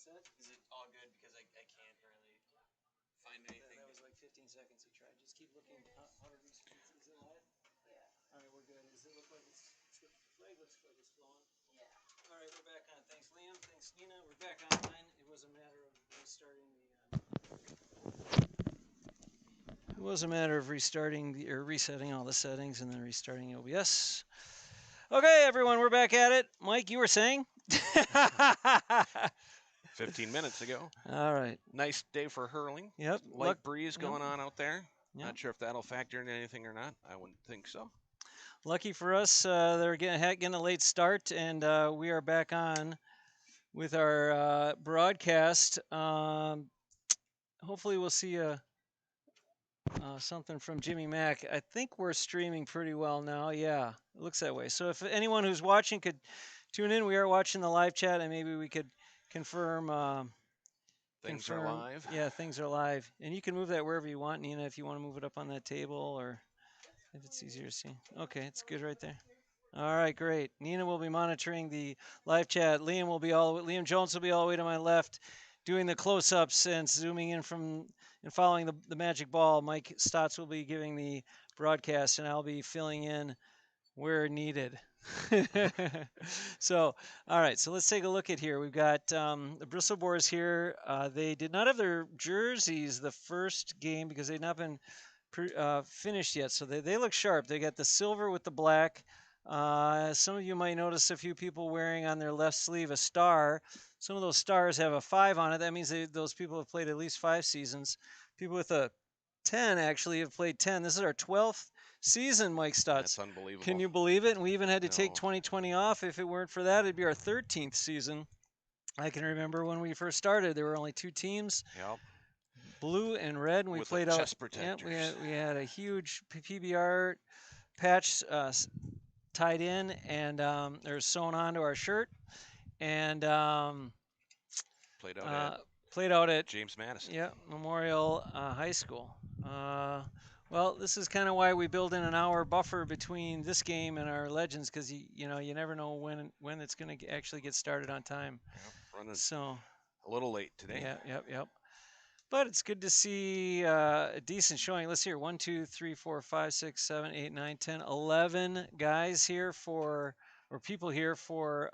that? Is it all good? Because I can't really find anything. That was like 15 seconds you tried. Just keep looking. How did is it live? Yeah. All right, we're good. Does it look like it's the flag looks like it's flowing? Yeah. All right, we're back on. Thanks, Liam. Thanks, Nina. We're back online. It was a matter of restarting the. It was a matter of restarting or resetting all the settings and then restarting OBS. Okay, everyone, we're back at it. Mike, you were saying? 15 minutes ago. All right. Nice day for hurling. Yep. Light breeze going on out there. Yep. Not sure if that'll factor into anything or not. I wouldn't think so. Lucky for us, they're getting a late start, and we are back on with our broadcast. Hopefully we'll see something from Jimmy Mack. I think we're streaming pretty well now. Yeah, it looks that way. So if anyone who's watching could tune in, we are watching the live chat, and maybe we could confirm. Things are live. Yeah, things are live. And you can move that wherever you want, Nina, if you want to move it up on that table or if it's easier to see. Okay, it's good right there. All right, great. Nina will be monitoring the live chat. Liam Jones will be all the way to my left, doing the close-ups and zooming in from and following the magic ball. Mike Stotts will be giving the broadcast, and I'll be filling in where needed. So, all right. So let's take a look at here. We've got the Bristled Boars here. They did not have their jerseys the first game because they'd not been finished yet. So they look sharp. They got the silver with the black. Some of you might notice a few people wearing on their left sleeve a star. Some of those stars have a 5 on it. That means those people have played at least 5 seasons. People with a 10 actually have played 10. This is our 12th season, Mike Stotts. That's unbelievable. Can you believe it? And we even had to take 2020 off. If it weren't for that, it'd be our 13th season. I can remember when we first started, there were only 2 teams. Yep. Blue and red, and we with played chest out. Protectors. Yeah, we had a huge PBR patch tied in and they're sewn onto our shirt, and played out at James Madison. Yeah, Memorial High School. Well, this is kind of why we build in an hour buffer between this game and our Legends, because you never know when it's going to actually get started on time. Yep, running so a little late today. Yeah, yep. But it's good to see a decent showing. Let's hear 1, 2, 3, 4, 5, 6, 7, 8, 9, 10, 11 guys here or people here for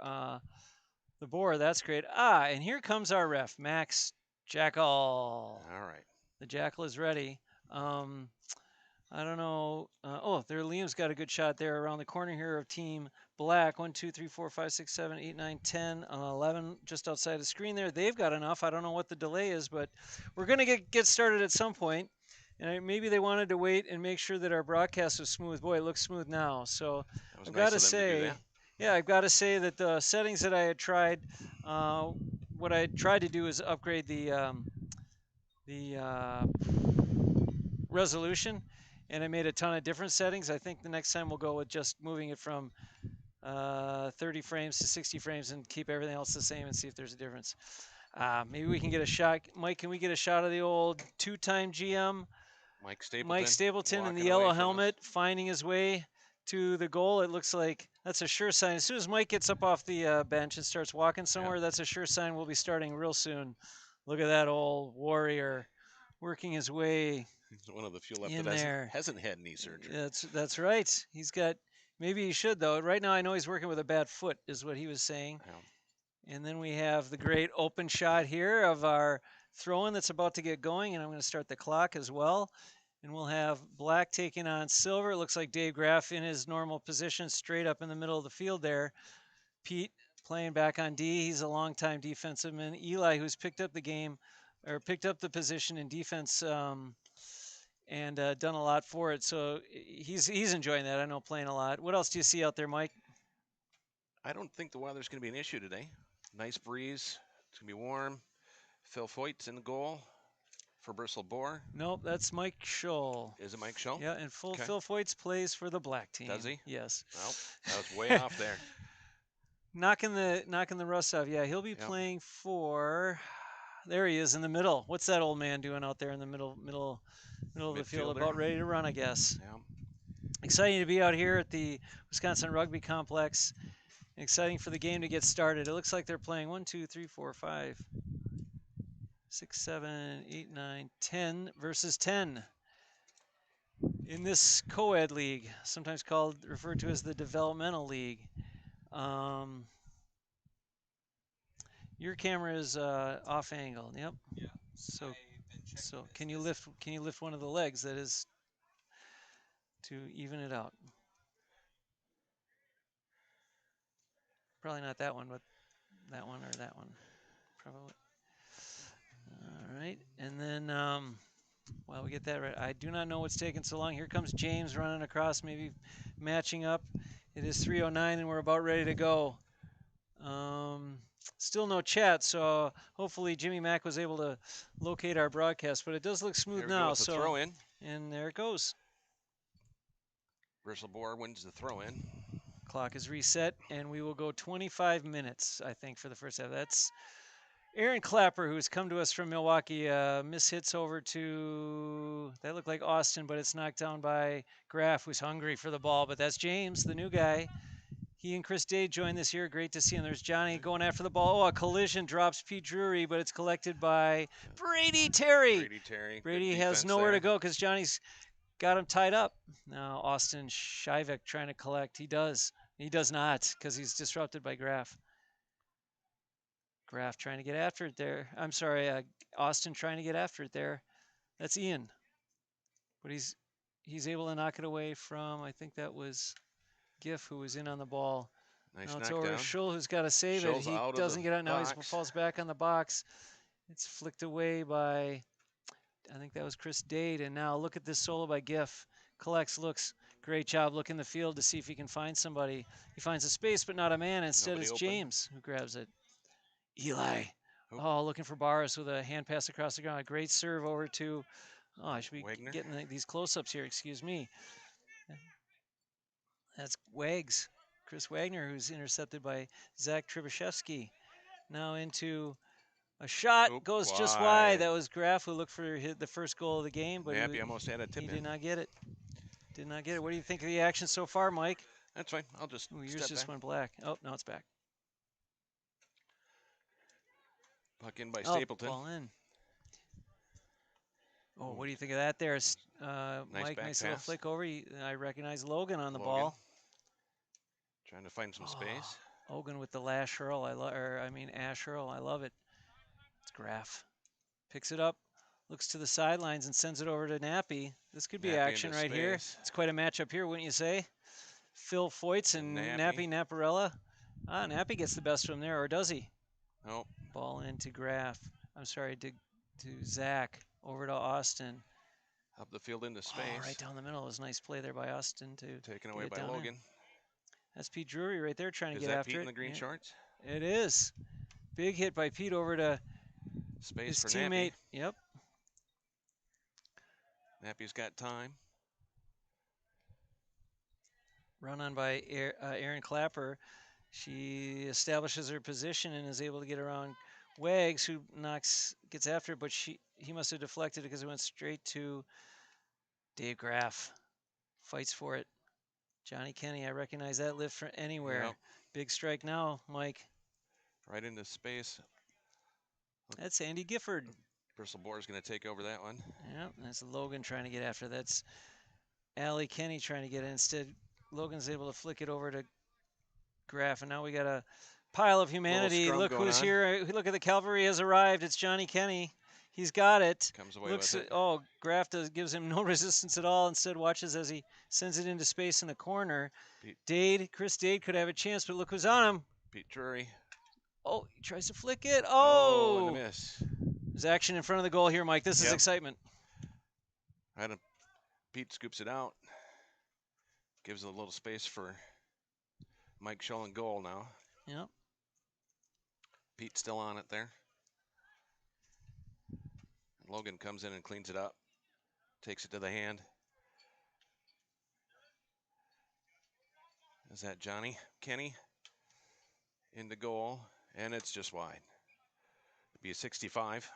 the Boar. That's great. And here comes our ref, Max Jackal. All right. The Jackal is ready. I don't know. There Liam's got a good shot there around the corner here of Team Black. 1, 2, 3, 4, 5, 6, 7, 8, 9, 10, 11 just outside the screen there. They've got enough. I don't know what the delay is, but we're going to get started at some point. And maybe they wanted to wait and make sure that our broadcast was smooth. Boy, it looks smooth now. So I've got to say, I've got to say that the settings that I had tried, what I tried to do is upgrade the resolution. And I made a ton of different settings. I think the next time we'll go with just moving it from 30 frames to 60 frames and keep everything else the same and see if there's a difference. Maybe we can get a shot. Mike, can we get a shot of the old 2-time GM? Mike Stapleton in the yellow helmet finding his way to the goal. It looks like that's a sure sign. As soon as Mike gets up off the bench and starts walking somewhere, that's a sure sign we'll be starting real soon. Look at that old warrior working his way. He's one of the few left that hasn't had knee surgery. That's right. He's got. Maybe he should though. Right now, I know he's working with a bad foot, is what he was saying. Yeah. And then we have the great open shot here of our throw-in that's about to get going, and I'm going to start the clock as well. And we'll have Black taking on Silver. It looks like Dave Graff in his normal position, straight up in the middle of the field there. Pete playing back on D. He's a longtime defensive man. Eli, who's picked up the position in defense. And done a lot for it, so he's enjoying that. I know, playing a lot. What else do you see out there, Mike? I don't think the weather's going to be an issue today. Nice breeze. It's going to be warm. Phil Foyt's in the goal for Bristled Boar. Nope, that's Mike Scholl. Is it Mike Scholl? Yeah, and Phil Foyt's plays for the Black team. Does he? Yes. Well, that was way off there. Knocking the rust off. Yeah, he'll be playing for. There he is in the middle. What's that old man doing out there in the middle of the field? About ready to run, I guess. Yeah. Exciting to be out here at the Wisconsin Rugby Complex. Exciting for the game to get started. It looks like they're playing 1, 2, 3, 4, 5. 6, 7, 8, 9, 10 versus 10 in this Coed League, sometimes referred to as the Developmental League. Your camera is off angle. Yep. Yeah. So can you lift one of the legs that is to even it out? Probably not that one, but that one or that one, probably. All right, and then while we get that right, I do not know what's taking so long. Here comes James running across, maybe matching up. It is 3:09, and we're about ready to go. Still no chat, so hopefully Jimmy Mack was able to locate our broadcast, but it does look smooth There we now. go with the So throw in. and there it goes. Bristled Boar wins the throw in. Clock is reset, and we will go 25 minutes, I think, for the first half. That's Aaron Clapper, who's come to us from Milwaukee. Miss hits over to, that looked like Austin, but it's knocked down by Graff, who's hungry for the ball. But that's James, the new guy. He and Chris Day joined this year. Great to see him. There's Johnny going after the ball. Oh, a collision drops Pete Drury, but it's collected by Brady Terry. Brady has nowhere to go because Johnny's got him tied up. Now Austin Shivek trying to collect. He does. He does not because he's disrupted by Graff. Graff trying to get after it there. I'm sorry, Austin trying to get after it there. That's Ian. But he's able to knock it away from, I think that was Giff who was in on the ball. Nice now it's knockdown. over to Schull, who's got to save it. He doesn't get out now. He falls back on the box. It's flicked away by, I think that was Chris Dade. And now look at this solo by Giff. Collects, looks, great job. Look in the field to see if he can find somebody. He finds a space, but not a man. Instead, it's James who grabs it. Eli. Oh, looking for Barris with a hand pass across the ground. A great serve over to, oh, I should be getting these close-ups here. Excuse me. That's Wags. Chris Wagner, who's intercepted by Zach Tribashevsky. Now into a shot, goes just wide. That was Graff who looked for the first goal of the game, but he almost had a tip he did not get it. Did not get it. What do you think of the action so far, Mike? That's fine. I'll just yours just went black. Oh, now it's back. Puck in by Stapleton. Ball in. Oh, what do you think of that there? Mike, nice little flick over. I recognize Logan on the ball. Trying to find some space. Logan with the lash hurl. Ash hurl. I love it. It's Graff. Picks it up, looks to the sidelines and sends it over to Nappy. This could be action right here. It's quite a matchup here, wouldn't you say? Phil Foyts and Nappy Naparella. Nappy gets the best from there, or does he? Nope. Ball into Graff. I'm sorry, to Zach. Over to Austin. Up the field into space. Oh, right down the middle. It was a nice play there by Austin to taken away by Logan. There. That's Pete Drury right there trying to get after Pete it. In the green shorts? It is. Big hit by Pete over to space his for teammate. Nappy. Yep. Nappy's got time. Run on by Aaron Clapper. She establishes her position and is able to get around Wags, who gets after it, but he must have deflected it because it went straight to Dave Graff. Fights for it. Johnny Kenny, I recognize that lift from anywhere. Yep. Big strike now, Mike. Right into space. That's Andy Gifford. Bristled Boar is going to take over that one. Yep, that's Logan trying to get after. That's Allie Kenny trying to get it. Instead, Logan's able to flick it over to Graff, and now we got a pile of humanity. Look who's here. Look at the cavalry has arrived. It's Johnny Kenny. He's got it. Comes away with it. Oh, Graff gives him no resistance at all. Instead, watches as he sends it into space in the corner. Chris Dade could have a chance, but look who's on him. Pete Drury. Oh, he tries to flick it. Oh, and a miss. There's action in front of the goal here, Mike. This is excitement. Pete scoops it out. Gives a little space for Mike Schull in goal now. Yep. Pete still on it there. Logan comes in and cleans it up. Takes it to the hand. Is that Johnny Kenny? Into goal, and it's just wide. It'd be a 65.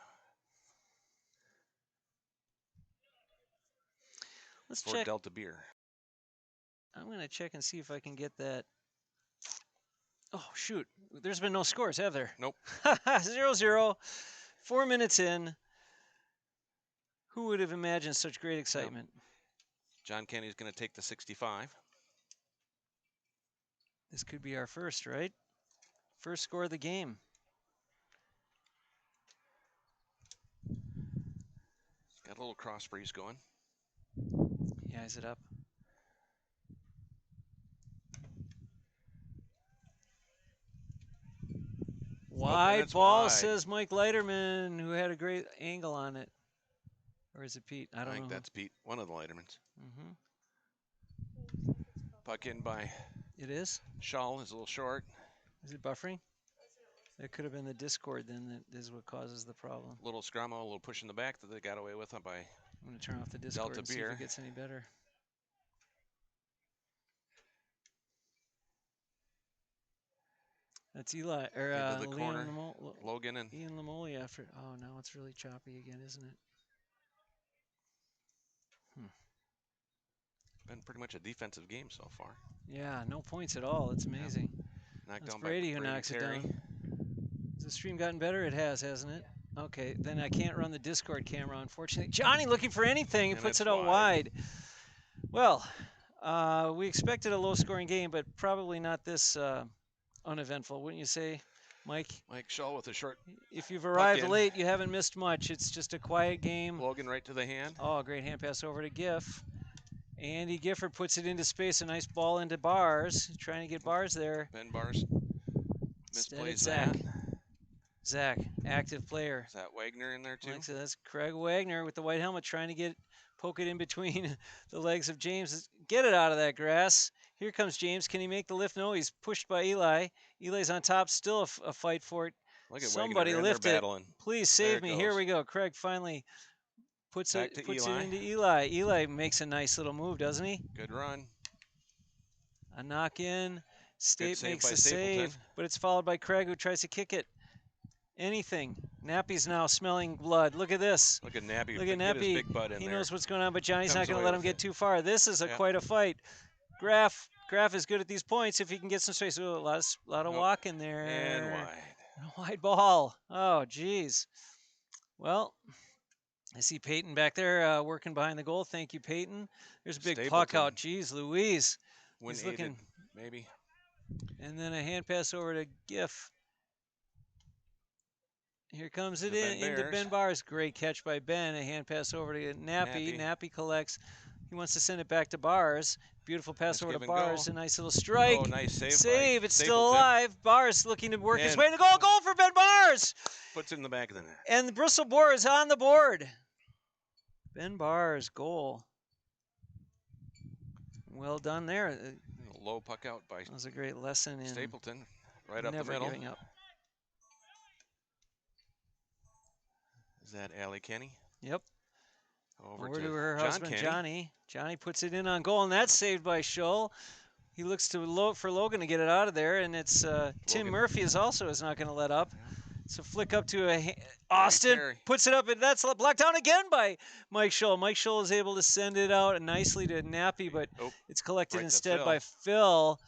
Let's for check. Delta Beer. I'm going to check and see if I can get that. Oh, shoot. There's been no scores, have there? Nope. 0-0. 4 minutes in. Who would have imagined such great excitement? John Kenny's going to take the 65. This could be our first, right? First score of the game. Got a little cross breeze going. Yeah, is it up? Wide ball, wide. says Mike Leiterman, who had a great angle on it. Or is it Pete? I don't know. I think that's Pete, one of the Leitermans. Mm-hmm. Puck in by It is? Shaw is a little short. Is it buffering? It could have been the Discord then that is what causes the problem. A little scrummo, a little push in the back that they got away with by I'm going to turn off the Discord Delta and see if Beer. it gets any better. That's Eli, or into the Liam corner. Logan and Ian Lamoli after. Oh, now it's really choppy again, isn't it? been pretty much a defensive game so far. Yeah, no points at all. It's amazing. Knocked That's down Brady by who Brady knocks Terry. it down. Has the stream gotten better? It has, hasn't it? Okay, then I can't run the Discord camera, unfortunately. Johnny looking for anything. He And puts it's it out wide. Well, we expected a low-scoring game, but probably not this uneventful, wouldn't you say, Mike? Mike Shaw with a short. If you've arrived in. late, you haven't missed much. It's just a quiet game. Logan right to the hand. Oh, great hand pass over to Giff. Andy Gifford puts it into space. A nice ball into Bars. Trying to get Bars there. Ben Bars misplays Zach. that. Zach, active player. Is that Wagner in there too? Like, so that's Craig Wagner with the white helmet trying to poke it in between the legs of James. Get it out of that grass. Here comes James. Can he make the lift? No, he's pushed by Eli. Eli's on top. Still a fight for it. Look at Somebody Wagner, lift it. battling. Please save There me. it Here goes. we go. Craig finally puts Back it to it Eli. into Eli. Eli makes a nice little move, doesn't he? Good run. A knock in. State save makes by the Stapleton. save, but it's followed by Craig who tries to kick it. Anything. Nappy's now smelling blood. Look at this. Look at Nappy. Look at Get his Nappy. big butt in He there. knows what's going on, but Johnny's Comes not going to away let him with get it. too far. This is quite a fight. Graf is good at these points if he can get some space. Ooh, a lot of walk in there. And wide. A wide ball. Oh, geez. Well, I see Peyton back there working behind the goal. Thank you, Peyton. There's a big puck Stapleton. out. Geez, Louise. When He's aided, looking. maybe. And then a hand pass over to Giff. Here comes it into Ben Bars. Great catch by Ben. A hand pass over to Nappy. Nappy collects. He wants to send it back to Bars. Beautiful pass over to Bars. Go. A nice little strike. Oh, nice save. Save. It's Stapleton. still alive. Bars looking to work his way to goal. Goal for Ben Bars. Puts it in the back of the net. And the Bristol Boar is on the board. Ben Bars, goal. Well done there. Low puck out by That was a great lesson in Stapleton. Right up the never middle. giving up. Is that Allie Kenny? Yep. Over to her John husband, Kenny. Johnny. Johnny puts it in on goal, and that's saved by Scholl. He looks for Logan to get it out of there, and it's Tim Murphy is not going to let up. It's a flick up to Austin, puts it up, and that's blocked down again by Mike Scholl. Mike Scholl is able to send it out nicely to Nappy, but it's collected instead by Phil.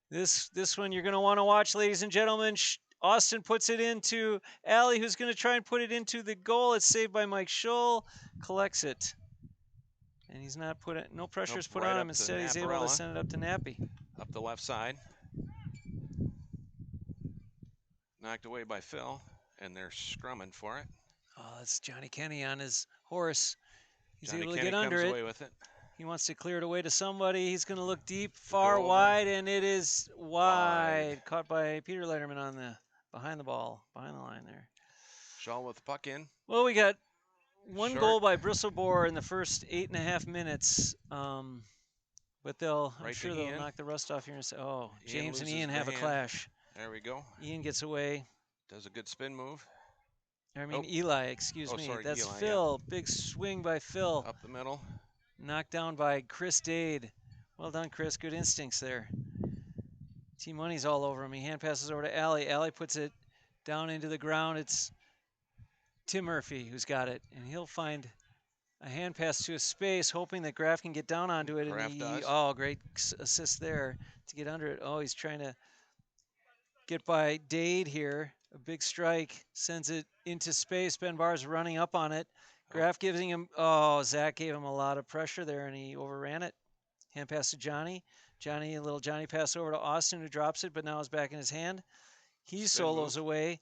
This one you're going to want to watch, ladies and gentlemen. Austin puts it into Allie, who's going to try and put it into the goal. It's saved by Mike Scholl. Collects it. And he's not no pressure is put on him. Instead, he's able to send it up to Nappy. Up the left side. Knocked away by Phil, and they're scrumming for it. Oh, that's Johnny Kenny on his horse. He's Johnny able to Kenny get under comes it. away with it. He wants to clear it away to somebody. He's going to look deep, far wide, and it is wide. Caught by Peter Letterman on behind the line there. Shaw with the puck in. Well, we got one goal by Bristled Boar in the first 8.5 minutes. But I'm sure they'll knock the rust off here and say, oh, James and Ian have a clash. There we go. Ian gets away. Does a good spin move. Eli, excuse me. Sorry, that's Eli, Phil. Big swing by Phil. Up the middle. Knocked down by Chris Dade. Well done, Chris. Good instincts there. T-Money's all over him. He hand passes over to Allie. Allie puts it down into the ground. It's Tim Murphy who's got it. And he'll find a hand pass to a space, hoping that Graf can get down onto it. Graf does. Oh, great assist there to get under it. Oh, he's trying to get by Dade here. A big strike sends it into space. Ben Barr's running up on it. Graf giving him, oh, Zach gave him a lot of pressure there and he overran it. Hand pass to Johnny. A little Johnny pass over to Austin who drops it, but now it's back in his hand. He solos away,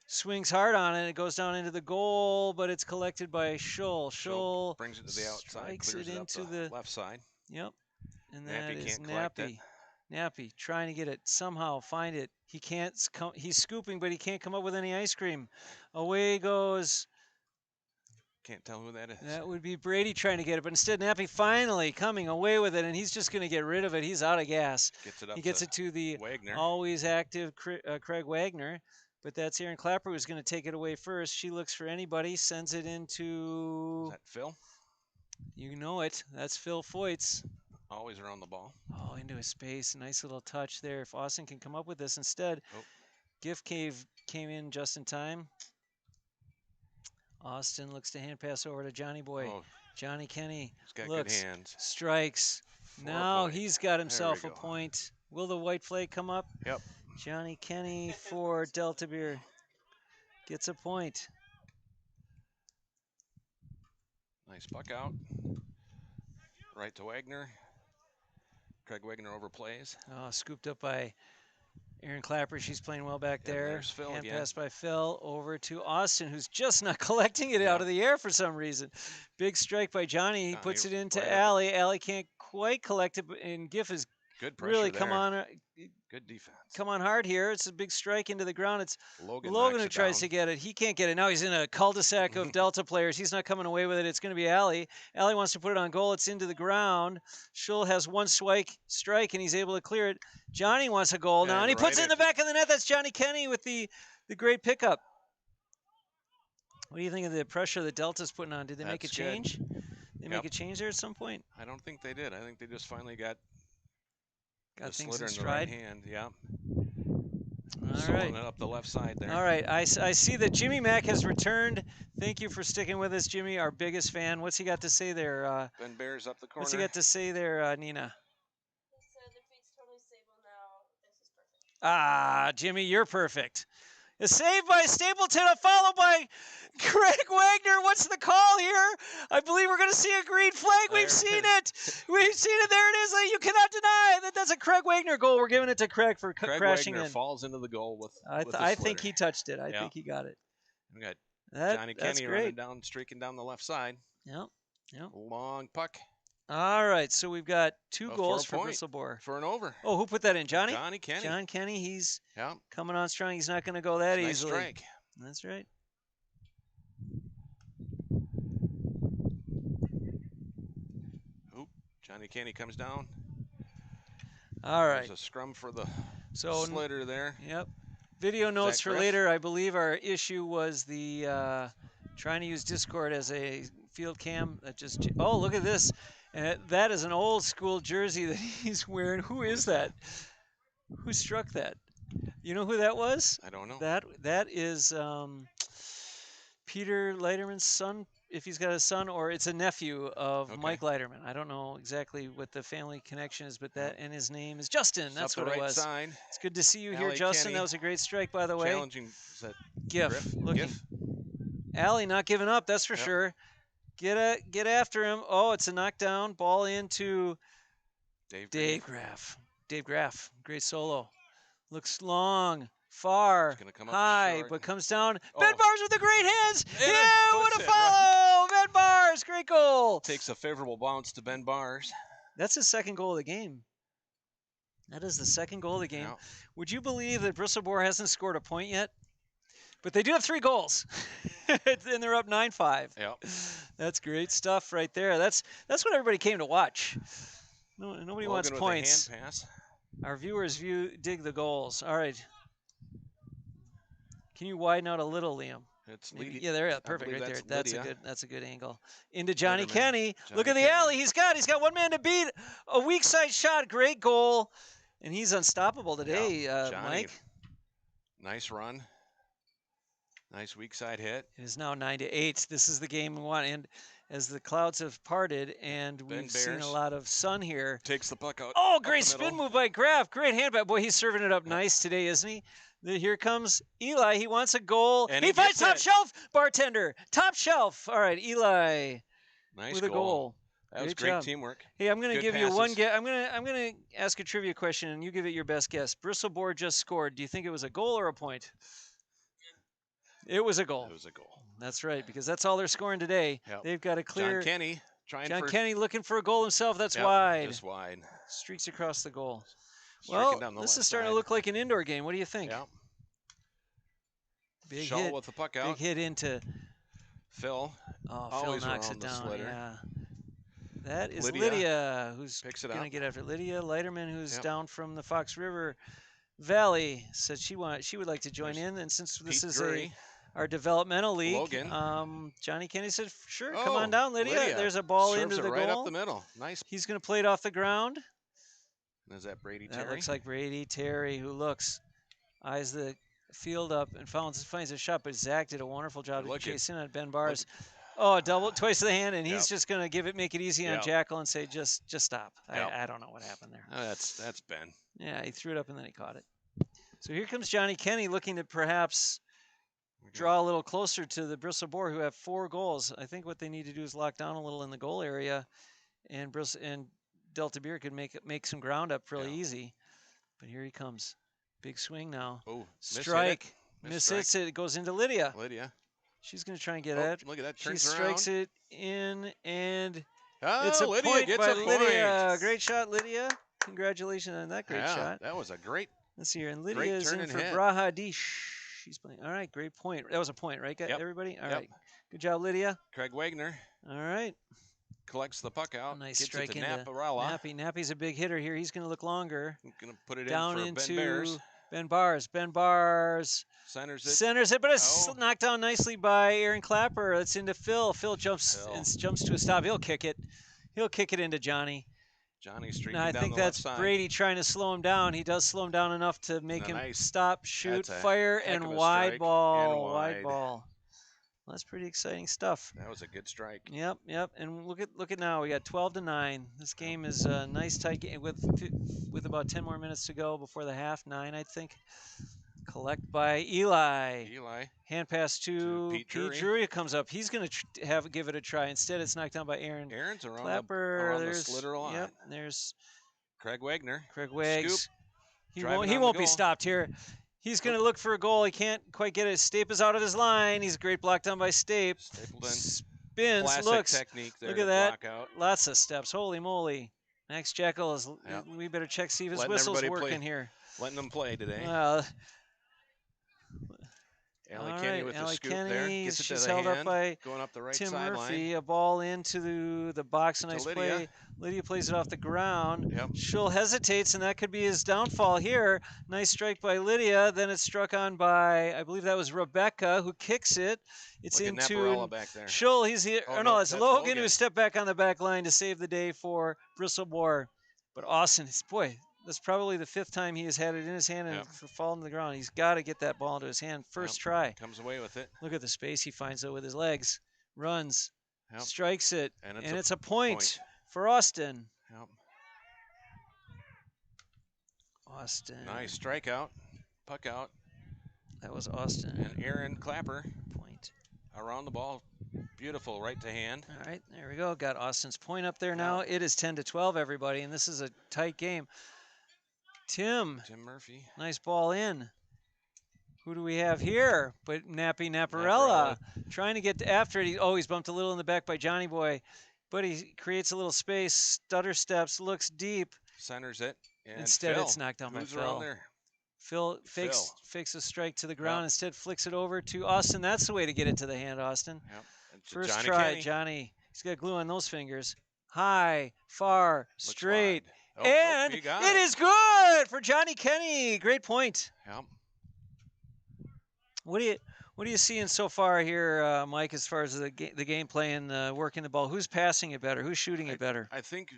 swings hard on it. It goes down into the goal, but it's collected by Schull. Schull brings it to the outside, clears it into the left side. Yep, and Nappy that is can't collect it. Nappy trying to get it, somehow find it. He can't come. He's scooping, but he can't come up with any ice cream. Away goes. Can't tell who that is. That would be Brady trying to get it, but instead Nappy finally coming away with it, and he's just going to get rid of it. He's out of gas. He gets it to the Wagner. always active Craig Wagner, but that's Aaron Clapper who's going to take it away first. She looks for anybody, sends it into. Is that Phil? You know it. That's Phil Foyts. Always around the ball. Oh, into his space. Nice little touch there. If Austin can come up with this instead. Gift Cave came in just in time. Austin looks to hand pass over to Johnny Boy. Johnny Kenny looks, good hands. Strikes. Now he's got himself a point. Will the white flag come up? Yep. Johnny Kenny for Delta Beer gets a point. Nice puck out. Right to Wagner. Craig Wagner overplays. Oh, scooped up by Aaron Clapper. She's playing well back there. There's Phil Hand again. pass by Phil over to Austin, who's just not collecting it out of the air for some reason. Big strike by Johnny. He puts it into Allie. Allie can't quite collect it, and Giff is good pressure really there. Good defense. Come on hard here. It's a big strike into the ground. It's Logan who tries to get it. He can't get it. Now he's in a cul-de-sac of Delta players. He's not coming away with it. It's going to be Allie. Allie wants to put it on goal. It's into the ground. Schull has one strike, and he's able to clear it. Johnny wants a goal now, and he puts it in the back of the net. That's Johnny Kenny with the great pickup. What do you think of the pressure that Delta's putting on? Did they make a change? Did they make a change there at some point? I don't think they did. I think they just finally got things in the stride. right hand. Yeah. All right. It up the left side there. All right. I see that Jimmy Mack has returned. Thank you for sticking with us, Jimmy, our biggest fan. What's he got to say there? Ben Bears up the corner. What's he got to say there, Nina? He said the feet's totally stable now. This is perfect. Jimmy, you're perfect. A save by Stapleton, followed by Craig Wagner. What's the call here? I believe we're going to see a green flag. We've seen it. We've seen it. There it is. You cannot deny that that's a Craig Wagner goal. We're giving it to Craig for crashing Wagner in. Falls into the goal with I think he touched it. I think he got it. We got Johnny Kenny running down, streaking down the left side. Yep. Long puck. All right, so we've got 2 goals for Bristled Boar. For an over. Oh, who put that in? Johnny? Johnny Kenny. John Kenny, he's coming on strong. He's not going to go that easily. Nice strike. That's right. Johnny Kenny comes down. All right. There's a scrum for the slitter there. Yep. Video notes for later. I believe our issue was the trying to use Discord as a field cam. That just look at this. That is an old school jersey that he's wearing. Who is that? Who struck that? You know who that was? I don't know. That is Peter Leiterman's son, if he's got a son, or it's a nephew of Mike Leiterman. I don't know exactly what the family connection is, but and his name is Justin. That's what it was. Side. It's good to see you here, Justin. Kenny. That was a great strike, by the way. Challenging. Is that Giff looking. Allie not giving up, that's for sure. Get after him. Oh, it's a knockdown. Ball into Dave Graff. Dave Graff, great solo. Looks long, far, high, but comes down. Ben Bars with the great hands. What a follow. Ben Bars, great goal. Takes a favorable bounce to Ben Bars. That's his second goal of the game. That is the second goal of the game. Yeah. Would you believe that Bristled Boar hasn't scored a point yet? But they do have 3 goals, and they're up 9-5. Yep. That's great stuff right there. That's what everybody came to watch. Nobody wants points. Hand pass. Our viewers dig the goals. All right. Can you widen out a little, Liam? Yeah, there. Perfect, right there. That's a good angle. Into Johnny Kenny. Look at the alley. He's got one man to beat. A weak side shot. Great goal, and he's unstoppable today, Mike. Nice run. Nice weak side hit. It is now 9-8. This is the game we want. And as the clouds have parted and we've seen a lot of sun here. Takes the puck out. Oh, great spin move by Graff. Great hand back. Boy, he's serving it up nice today, isn't he? Here comes Eli. He wants a goal. And he he finds gets top it. shelf. Bartender. Top shelf. All right, Eli Nice with a goal. That was Great job. teamwork. Hey, I'm going to Good give you one passes. guess. I'm going to ask a trivia question, and you give it your best guess. Boar just scored. Do you think it was a goal or a point? It was a goal. It was a goal. That's right, because that's all they're scoring today. Yep. They've got a clear. John Kenny trying John for Kenny looking for a goal himself. That's yep, wide. Just wide. Streaks across the goal. Striking Well, down the this left is starting side. to look like an indoor game. What do you think? Yep. Big Shaw hit. with the puck out. Big hit into. Phil. Oh, Phil Always knocks around it the down. slitter. Yeah. That is Lydia Lydia, who's picks it going to up. get after it. Lydia Leiterman, who's Yep. down from the Fox River Valley, said she would like to join There's in. And since this Pete is Drury. our developmental league, Logan. Johnny Kenny said, "Sure, Oh, come on down, Lydia." There's a ball serves into it the right goal. up the middle. Nice. He's going to play it off the ground. Is that Brady That Terry? looks like Brady Terry, who eyes the field up and finds a shot. But Zach did a wonderful job to chase in on Ben Bars. Oh, twice to the hand, and he's just going to make it easy on Jackal and say, just stop. I don't know what happened there. Oh, that's Ben. Yeah, he threw it up and then he caught it. So here comes Johnny Kenny looking to perhaps draw a little closer to the Bristled Boar, who have 4 goals. I think what they need to do is lock down a little in the goal area, and Delta Beer could make some ground up really easy. But here he comes. Big swing now. Oh, strike. Miss hits it. It goes into Lydia. She's going to try and get it. Look at that. She strikes it in, and oh, it's a Lydia point gets by a point. Lydia. Great shot, Lydia. Congratulations on that great shot. That was a great. Let's see here. And Lydia is in for hit. Brahadish. She's playing. All right, great point. That was a point, right, everybody? All right. Good job, Lydia. Craig Wagner. All right. Collects the puck out. Nice gets strike it to into Naparella. Nappy's a big hitter here. He's going to look longer. Going to put it down in for into Ben Bears. Ben Bars. Ben Bars centers it, but it's knocked down nicely by Aaron Clapper. It's into Phil. Phil jumps to a stop. He'll kick it. He'll kick it into Johnny. Johnny streaking now, I down think the that's left side. Brady trying to slow him down. He does slow him down enough to make him stop, shoot, fire, and wide ball. Wide ball. Well, that's pretty exciting stuff. That was a good strike. Yep. And look at now. We got 12-9. This game is a nice tight game with about 10 more minutes to go before the half. 9, I think. Collect by Eli. Hand pass to Pete Drury. Comes up. He's going to give it a try. Instead, it's knocked down by Aaron. Aaron's around Clapper. the slitter line. Yep. There's Craig Wagner. Craig Wags. Scoop. He won't be stopped here. He's going to look for a goal. He can't quite get it. Stape is out of his line. He's a great block down by Stape. Spins. Classic looks. Technique there look at that. Block out. Lots of steps. Holy moly. Max Jekyll is. We better check see if his whistle's working here. Letting them play today. Well. Allie Kenny with the scoop Kenny, there. Gets it she's to the held hand, up by going up the right Tim sideline. Murphy. A ball into the box. A nice play. Lydia plays it off the ground. Schull hesitates, and that could be his downfall here. Nice strike by Lydia. Then it's struck on by, I believe that was Rebecca, who kicks it. It's Look into back there. Schull. He's here. Oh, no, it's Logan who stepped back on the back line to save the day for Bristled Boar. But Austin, boy, that's probably the 5th time he has had it in his hand and fallen to the ground. He's got to get that ball into his hand. First try. Comes away with it. Look at the space he finds, though, with his legs. Runs. Strikes it. And it's a point for Austin. Austin. Nice strikeout. Puck out. That was Austin. And Aaron Clapper. Point. Around the ball. Beautiful right to hand. All right, there we go. Got Austin's point up there now. It is 10-12, everybody, and this is a tight game. Tim Murphy. Nice ball in. Who do we have here? But Naparella trying to get after it. He's bumped a little in the back by Johnny Boy, but he creates a little space, stutter steps, looks deep. Centers it. And instead, Phil. it's knocked down by Who's Phil. around there? Phil fakes a strike to the ground. Instead, flicks it over to Austin. That's the way to get it to the hand, Austin. First Johnny try, Kenny. Johnny. He's got glue on those fingers. High, far, straight. Oh, and it is good for Johnny Kenny. Great point. What are you seeing so far here, Mike, as far as the gameplay and working the ball? Who's passing it better? Who's shooting it better? I think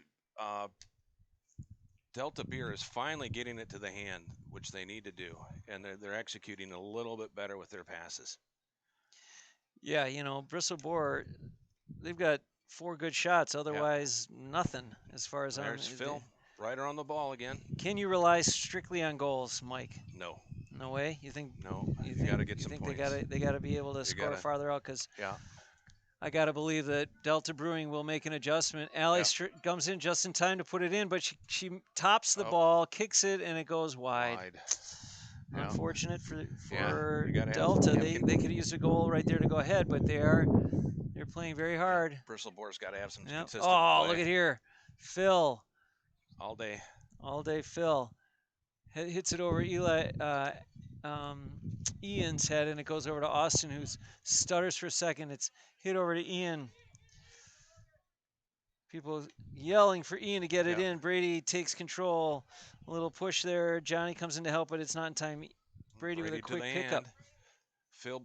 Delta Beer is finally getting it to the hand, which they need to do, and they're executing a little bit better with their passes. Yeah, Bristled Boar, they've got 4 good shots. Otherwise, nothing as far as There's Phil, right around the ball again. Can you rely strictly on goals, Mike? No. No way. You think? No, You you got to think? get You some think points. they gotta be able to score gotta- farther out? Because Yeah. I gotta believe that Delta Brewing will make an adjustment. Allie comes in just in time to put it in, but she tops the ball, kicks it, and it goes wide. Yeah. Unfortunate for You gotta have Delta. some They kick. could use a goal right there to go ahead, but they're playing very hard. Bristled Boar's got to have some Yep. consistent Oh, play. look at here, Phil. All day. All day, Phil hits it over Ian's head, and it goes over to Austin, who stutters for a second. It's hit over to Ian. People yelling for Ian to get it in. Brady takes control. A little push there. Johnny comes in to help, but it's not in time. Brady with a quick pickup. Phil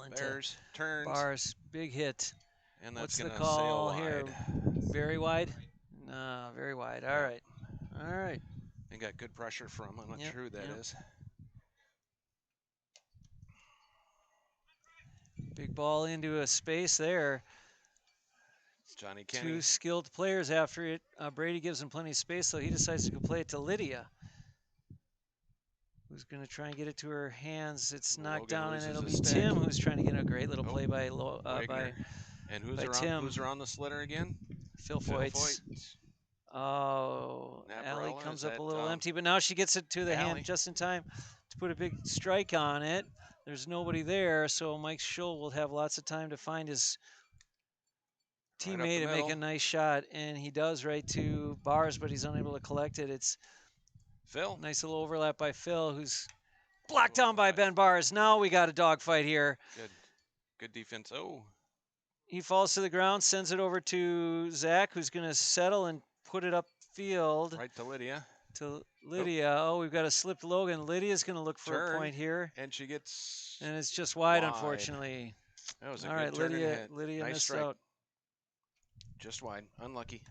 into Bears turns. Bars. Big hit. And that's What's the gonna call sail wide. here? Very wide? No, very wide. All right. All right. They got good pressure from. I'm not sure who that is. Big ball into a space there. Johnny Kenny. Two skilled players after it. Brady gives him plenty of space, so he decides to go play it to Lydia, who's going to try and get it to her hands. It's knocked down, and it'll be Tim who's trying to get a great little play by and who's by around? Tim. Who's around the slitter again? Phil Foyts. Oh, Allie comes up a little empty, but now she gets it to the hand just in time to put a big strike on it. There's nobody there, so Mike Schull will have lots of time to find his teammate and make a nice shot, and he does right to Bars, but he's unable to collect it. It's Phil. Nice little overlap by Phil, who's blocked down by Ben Bars. Now we got a dogfight here. Good defense. Oh. He falls to the ground, sends it over to Zach, who's going to settle and put it upfield. Right to Lydia. Oh, we've got a slipped Logan. Lydia's going to look for a point here. And she gets. And it's just wide. Unfortunately. That was a All good right, turn and hit. Lydia nice missed strike. out. Just wide. Unlucky.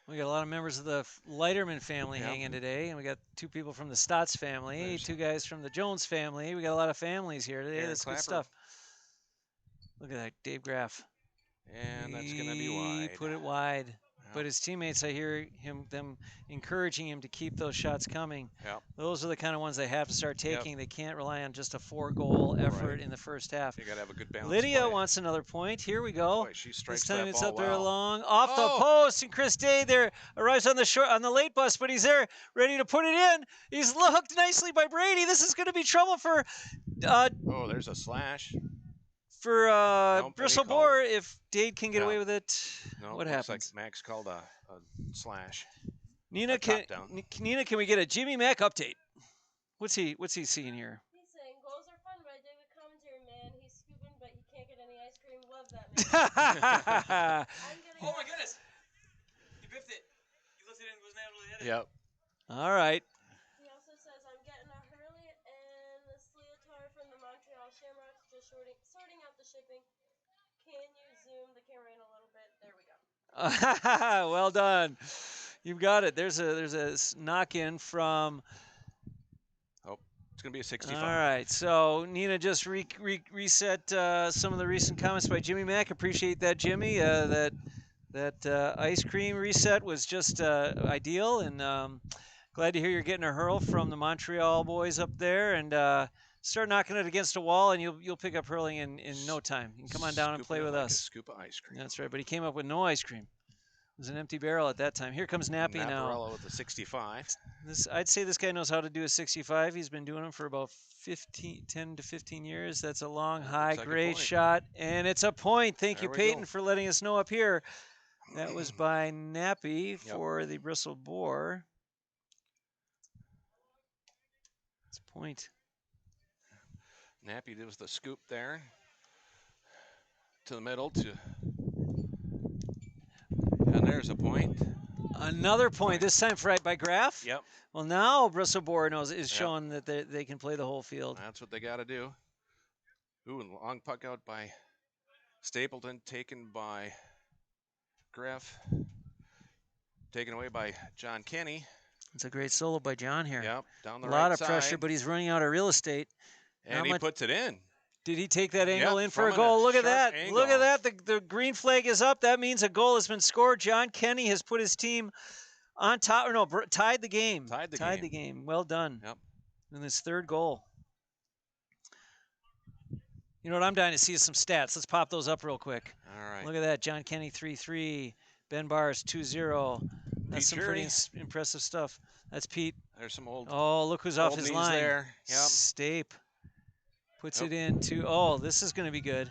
We got a lot of members of the Leiterman family hanging today, and we got two people from the Stotts family, two guys from the Jones family. We got a lot of families here today. That's good stuff. Look at that, Dave Graff. And that's going to be wide. Put it wide. But his teammates, I hear them encouraging him to keep those shots coming. Those are the kind of ones they have to start taking. They can't rely on just a 4-goal effort in the first half. You got to have a good balance. Lydia wants another point. Here we go. Boy, she strikes this time that it's ball up there long off the post, and Chris Day there arrives on the late bus, but he's there ready to put it in. He's hooked nicely by Brady. This is going to be trouble for. Oh, there's a slash. For Bristled Boar, if Dade can get away with it, what happens? Like Max called a slash. Nina, can we get a Jimmy Mack update? What's he seeing here? He's saying goals are fun, but I dig the commentary, man. He's scooping, but he can't get any ice cream. Love that, man. Oh my goodness! He biffed it. He lifted it and wasn't able to hit it. Yep. All right. He also says, I'm getting a Hurling and the Sleatar from the Montreal Shamrocks, just sorting out the shipping. Can you zoom the camera in a little bit? There we go. Well done. You've got it. There's a knock-in from. Oh, it's going to be a 65. All right. So Nina just reset some of the recent comments by Jimmy Mack. Appreciate that, Jimmy. That ice cream reset was just ideal, and glad to hear you're getting a hurl from the Montreal boys up there, and start knocking it against a wall, and you'll pick up hurling in no time. You can come on down and play with us. A scoop of ice cream. That's right, but he came up with no ice cream. It was an empty barrel at that time. Here comes Nappy now. with a 65. I'd say this guy knows how to do a 65. He's been doing them for about 10 to 15 years. That's a long, high, great shot, and it's a point. Thank you, Peyton, for letting us know up here. That was by Nappy for the Bristled Boar. It's a point. Nappy was the scoop there to the middle and there's a point. Another point. This time by Graff. Yep. Well, now Bristled Boar is showing that they can play the whole field. That's what they got to do. Ooh, and long puck out by Stapleton, taken by Graff, taken away by John Kenny. It's a great solo by John here. Yep, down the right side. A lot of pressure, but he's running out of real estate. And he puts it in. Did he take that angle in for a goal? Look at that. Angle. Look at that. The green flag is up. That means a goal has been scored. John Kenny has put his team on top. Or no, tied the game. Tied the game. Well done. Yep. And his third goal. You know what? I'm dying to see is some stats. Let's pop those up real quick. All right. Look at that. John Kenny 3-3. Ben Bars 2-0. That's Pete some pretty Jury. impressive stuff. That's Pete. There's some old Oh, look who's off old his knees line. there. Yep. Stape puts Nope. it into. Oh, this is going to be good.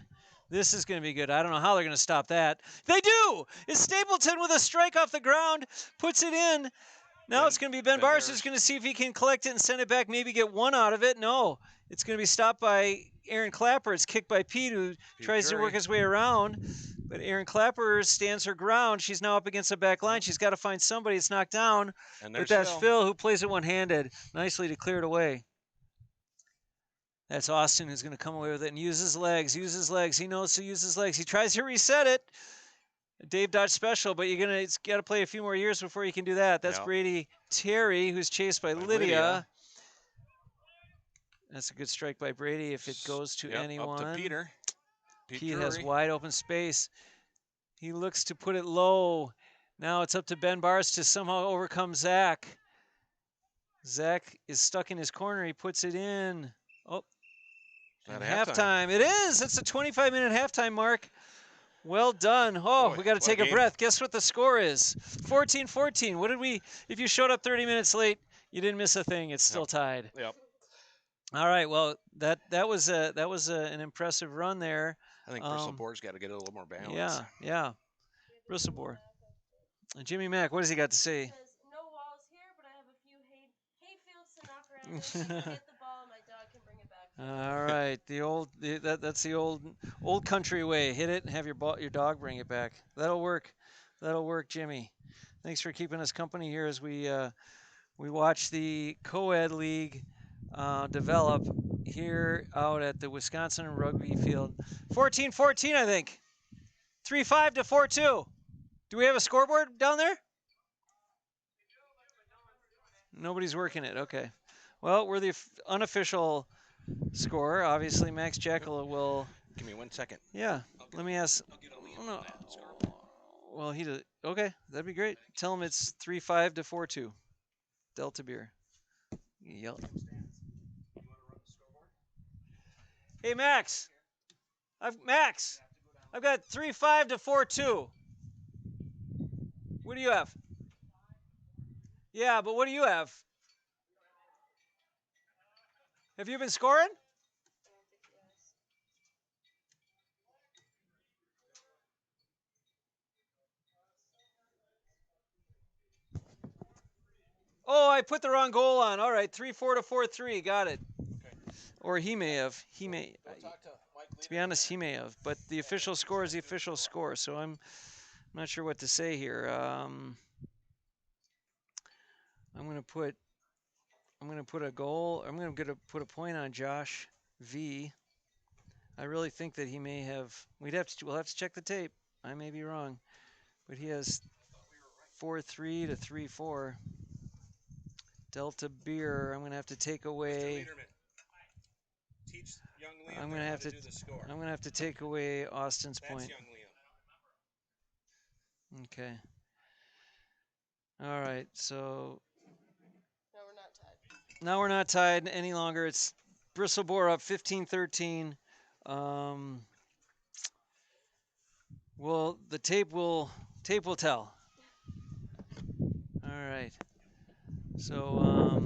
This is going to be good. I don't know how they're going to stop that. They do. It's Stapleton with a strike off the ground. Puts it in. Now it's going to be Ben Bars who's going to see if he can collect it and send it back, maybe get one out of it. No, it's going to be stopped by Aaron Clapper. It's kicked by Pete, who tries to work his way around. But Aaron Clapper stands her ground. She's now up against the back line. She's got to find somebody. It's knocked down. But that's Phil, who plays it one-handed nicely to clear it away. That's Austin, who's going to come away with it and use his legs. He knows to use his legs. He tries to reset it. Dave Dodge special, but it's got to play a few more years before you can do that. That's Brady Terry, who's chased by Lydia. That's a good strike by Brady if it goes to anyone. Up to Peter. Pete has wide open space. He looks to put it low. Now it's up to Ben Bars to somehow overcome Zach. Zach is stuck in his corner. He puts it in. Oh, halftime. It is. It's a 25-minute halftime mark. Well done. Oh, Boy, we got to take a breath. Guess what the score is? 14-14. What did we? If you showed up 30 minutes late, you didn't miss a thing. It's still tied. Yep. All right. Well, that was an impressive run there. I think Bristled Boar's got to get a little more balance. Yeah. Bristled Boar. Jimmy Mack, what does he got to say? He says, no walls here, but I have a few hay fields to knock around. If you can get the ball, my dog can bring it back. All right, that's the old country way. Hit it and have your dog bring it back. That'll work. That'll work, Jimmy. Thanks for keeping us company here as we watch the Coed League develop here out at the Wisconsin Rugby Field. 14-14, I think. 3-5 to 4-2. Do we have a scoreboard down there? Nobody's working it. Okay. Well, we're the unofficial score. Obviously, Max Jekyll will. Give me 1 second. Yeah. Let me ask. Oh, no. Well, he did. Okay, that'd be great. Tell him it's 3-5 to 4-2. Delta Beer. Yep. Hey, Max. I've got 3-5 to 4-2. What do you have? Yeah, but what do you have? Have you been scoring? Oh, I put the wrong goal on. All right, 3-4 to 4-3. Got it. Okay. Or he may have. To be honest, he may have. But the official score is the official score, so I'm not sure what to say here. I'm going to put a goal. I'm going to put a point on Josh V. I really think that he may have. We'll have to check the tape. I may be wrong, but he has 4-3 to 3-4. Delta Beer. I'm going to have to take away. I'm going to have to take away Austin's point. Okay. All right. So. Now we're not tied any longer. It's Bristled Boar up 15-13. Well, the tape will tell. All right. So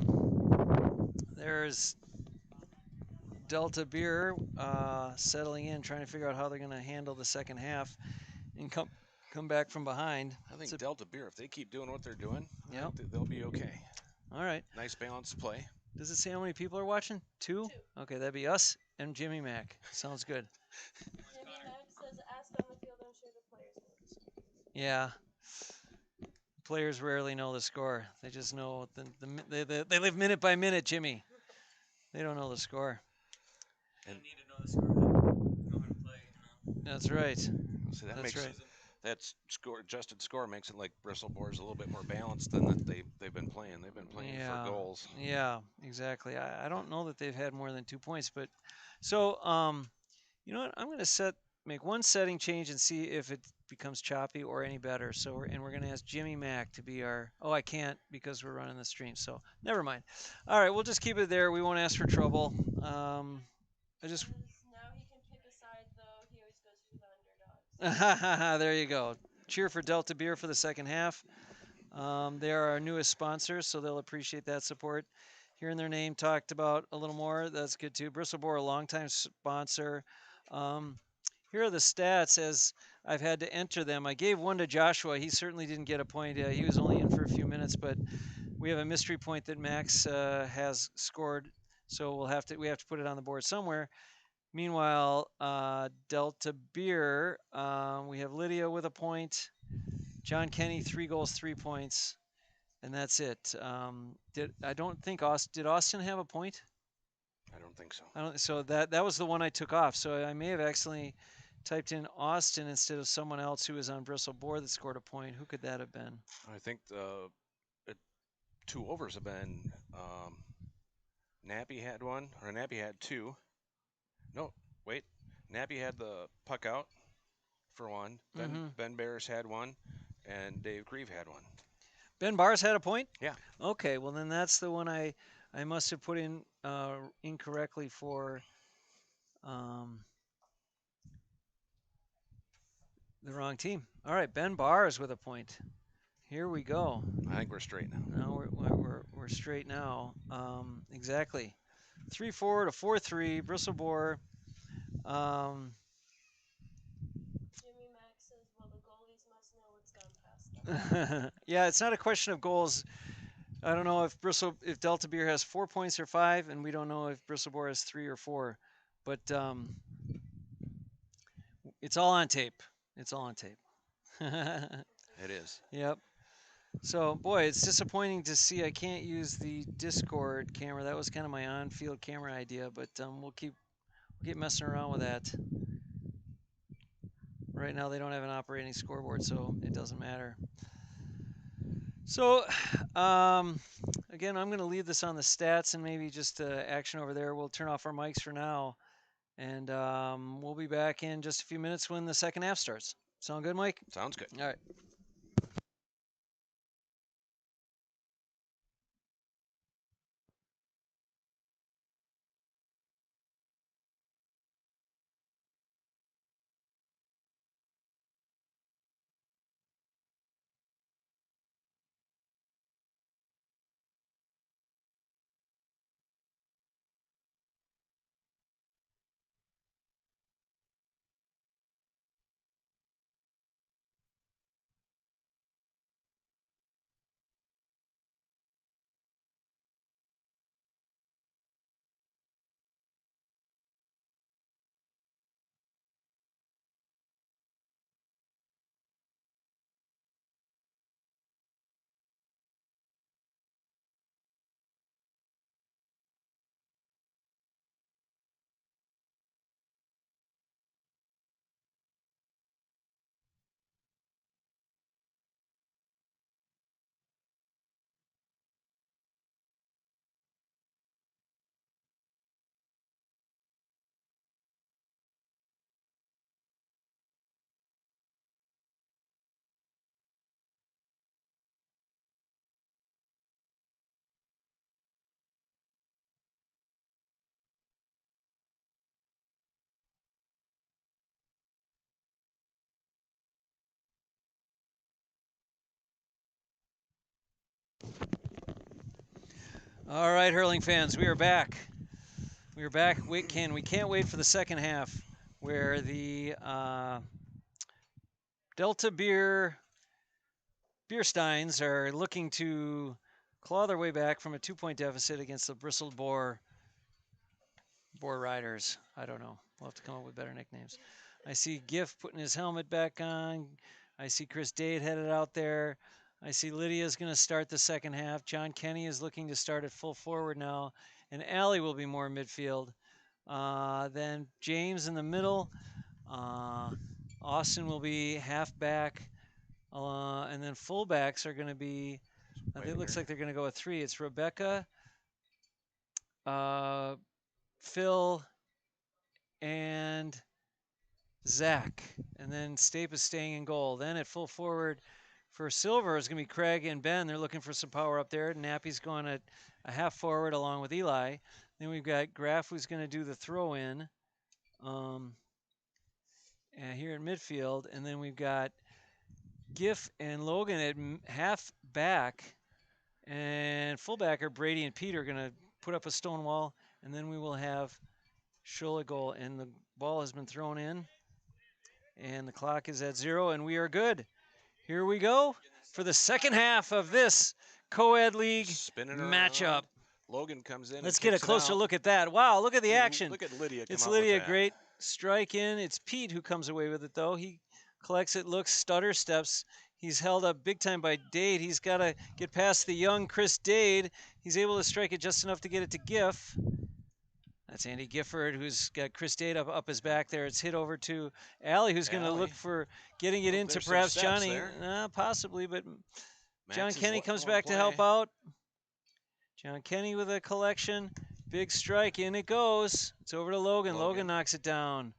there's Delta Beer settling in, trying to figure out how they're going to handle the second half and come back from behind. I think Delta Beer, if they keep doing what they're doing, yep, they'll be okay. All right. Nice balanced play. Does it say how many people are watching? Two? Okay, that'd be us and Jimmy Mack. Sounds good. Jimmy Mack says, ask on the field, I'm sure the players know the score. Yeah. Players rarely know the score. They just know they live minute by minute, Jimmy. They don't know the score. And need to know the score. Know how to play. That's right. So that's right. That adjusted score makes it like Bristled Boar's a little bit more balanced than that they've been playing. They've been playing for goals. Yeah, exactly. I don't know that they've had more than 2 points, but so you know what? I'm going to make one setting change and see if it becomes choppy or any better. So we're going to ask Jimmy Mack to be our. Oh, I can't because we're running the stream. So never mind. All right, we'll just keep it there. We won't ask for trouble. I just. Now he can pick There you go. Cheer for Delta Beer for the second half. They are our newest sponsor, so they'll appreciate that support. Hearing their name talked about a little more, that's good too. Bristled Boar, a longtime sponsor. Um, Here are the stats as I've had to enter them. I gave one to Joshua. He certainly didn't get a point. He was only in for a few minutes, but we have a mystery point that Max has scored, so we have to put it on the board somewhere. Meanwhile, Delta Beer, we have Lydia with a point. John Kenny, 3 goals, 3 points, and that's it. I don't think did Austin have a point? I don't think so. I don't. So that was the one I took off. So I may have accidentally typed in Austin instead of someone else who was on Bristled Boar that scored a point. Who could that have been? I think the 2 overs have been Nappy had one, or Nappy had 2. No, wait. Nappy had the puck out for one. Then Ben Bears had one, and Dave Grieve had one. Ben Bars had a point? Yeah. Okay, well then that's the one I must have put in incorrectly for the wrong team. All right, Ben Bars with a point. Here we go. I think we're straight now. No, we're straight now. Exactly. 3-4 to 4-3. Bristled Boar. Jimmy Max says, well, the goalies must know what's gone past them. Yeah, it's not a question of goals. I don't know if Delta Beer has 4 points or 5, and we don't know if Bristled Boar has 3 or 4. But it's all on tape. It's all on tape. It is. Yep. So, boy, it's disappointing to see I can't use the Discord camera. That was kind of my on-field camera idea, but we'll keep messing around with that. Right now, they don't have an operating scoreboard, so it doesn't matter. So, again, I'm going to leave this on the stats and maybe just action over there. We'll turn off our mics for now, and we'll be back in just a few minutes when the second half starts. Sound good, Mike? Sounds good. All right. All right, Hurling fans, we are back. We are back. We can't wait for the second half, where the Delta Beer Steins are looking to claw their way back from a 2-point deficit against the Bristled Boar Riders. I don't know. We'll have to come up with better nicknames. I see Giff putting his helmet back on. I see Chris Dade headed out there. I see Lydia's going to start the second half. John Kenny is looking to start at full forward now. And Allie will be more midfield. Then James in the middle. Austin will be halfback. And then fullbacks are going to be, it looks like they're going to go with 3. It's Rebecca, Phil, and Zach. And then Stape is staying in goal. Then at full forward for Silver is going to be Craig and Ben. They're looking for some power up there. Nappy's going at a half forward along with Eli. Then we've got Graff who's going to do the throw in. here in midfield, and then we've got Giff and Logan at half back, and fullback are Brady and Pete are going to put up a stone wall, and then we will have Scholl a goal, and the ball has been thrown in, and the clock is at 0, and we are good. Here we go for the second half of this Coed League Spinning matchup. around. Logan comes in. Let's and get a kicks it closer out. look at that. Wow, look at the action. Look at Lydia come It's out Lydia, with that. great strike in. It's Pete who comes away with it, though. He collects it, looks, stutter steps. He's held up big time by Dade. He's got to get past the young Chris Dade. He's able to strike it just enough to get it to Giff. That's Andy Gifford, who's got Chris Dade up his back there. It's hit over to Allie, who's going to look for getting it into perhaps Johnny. Possibly, but John Kenny comes back to help out. John Kenny with a collection. Big strike. In it goes. It's over to Logan. Logan knocks it down.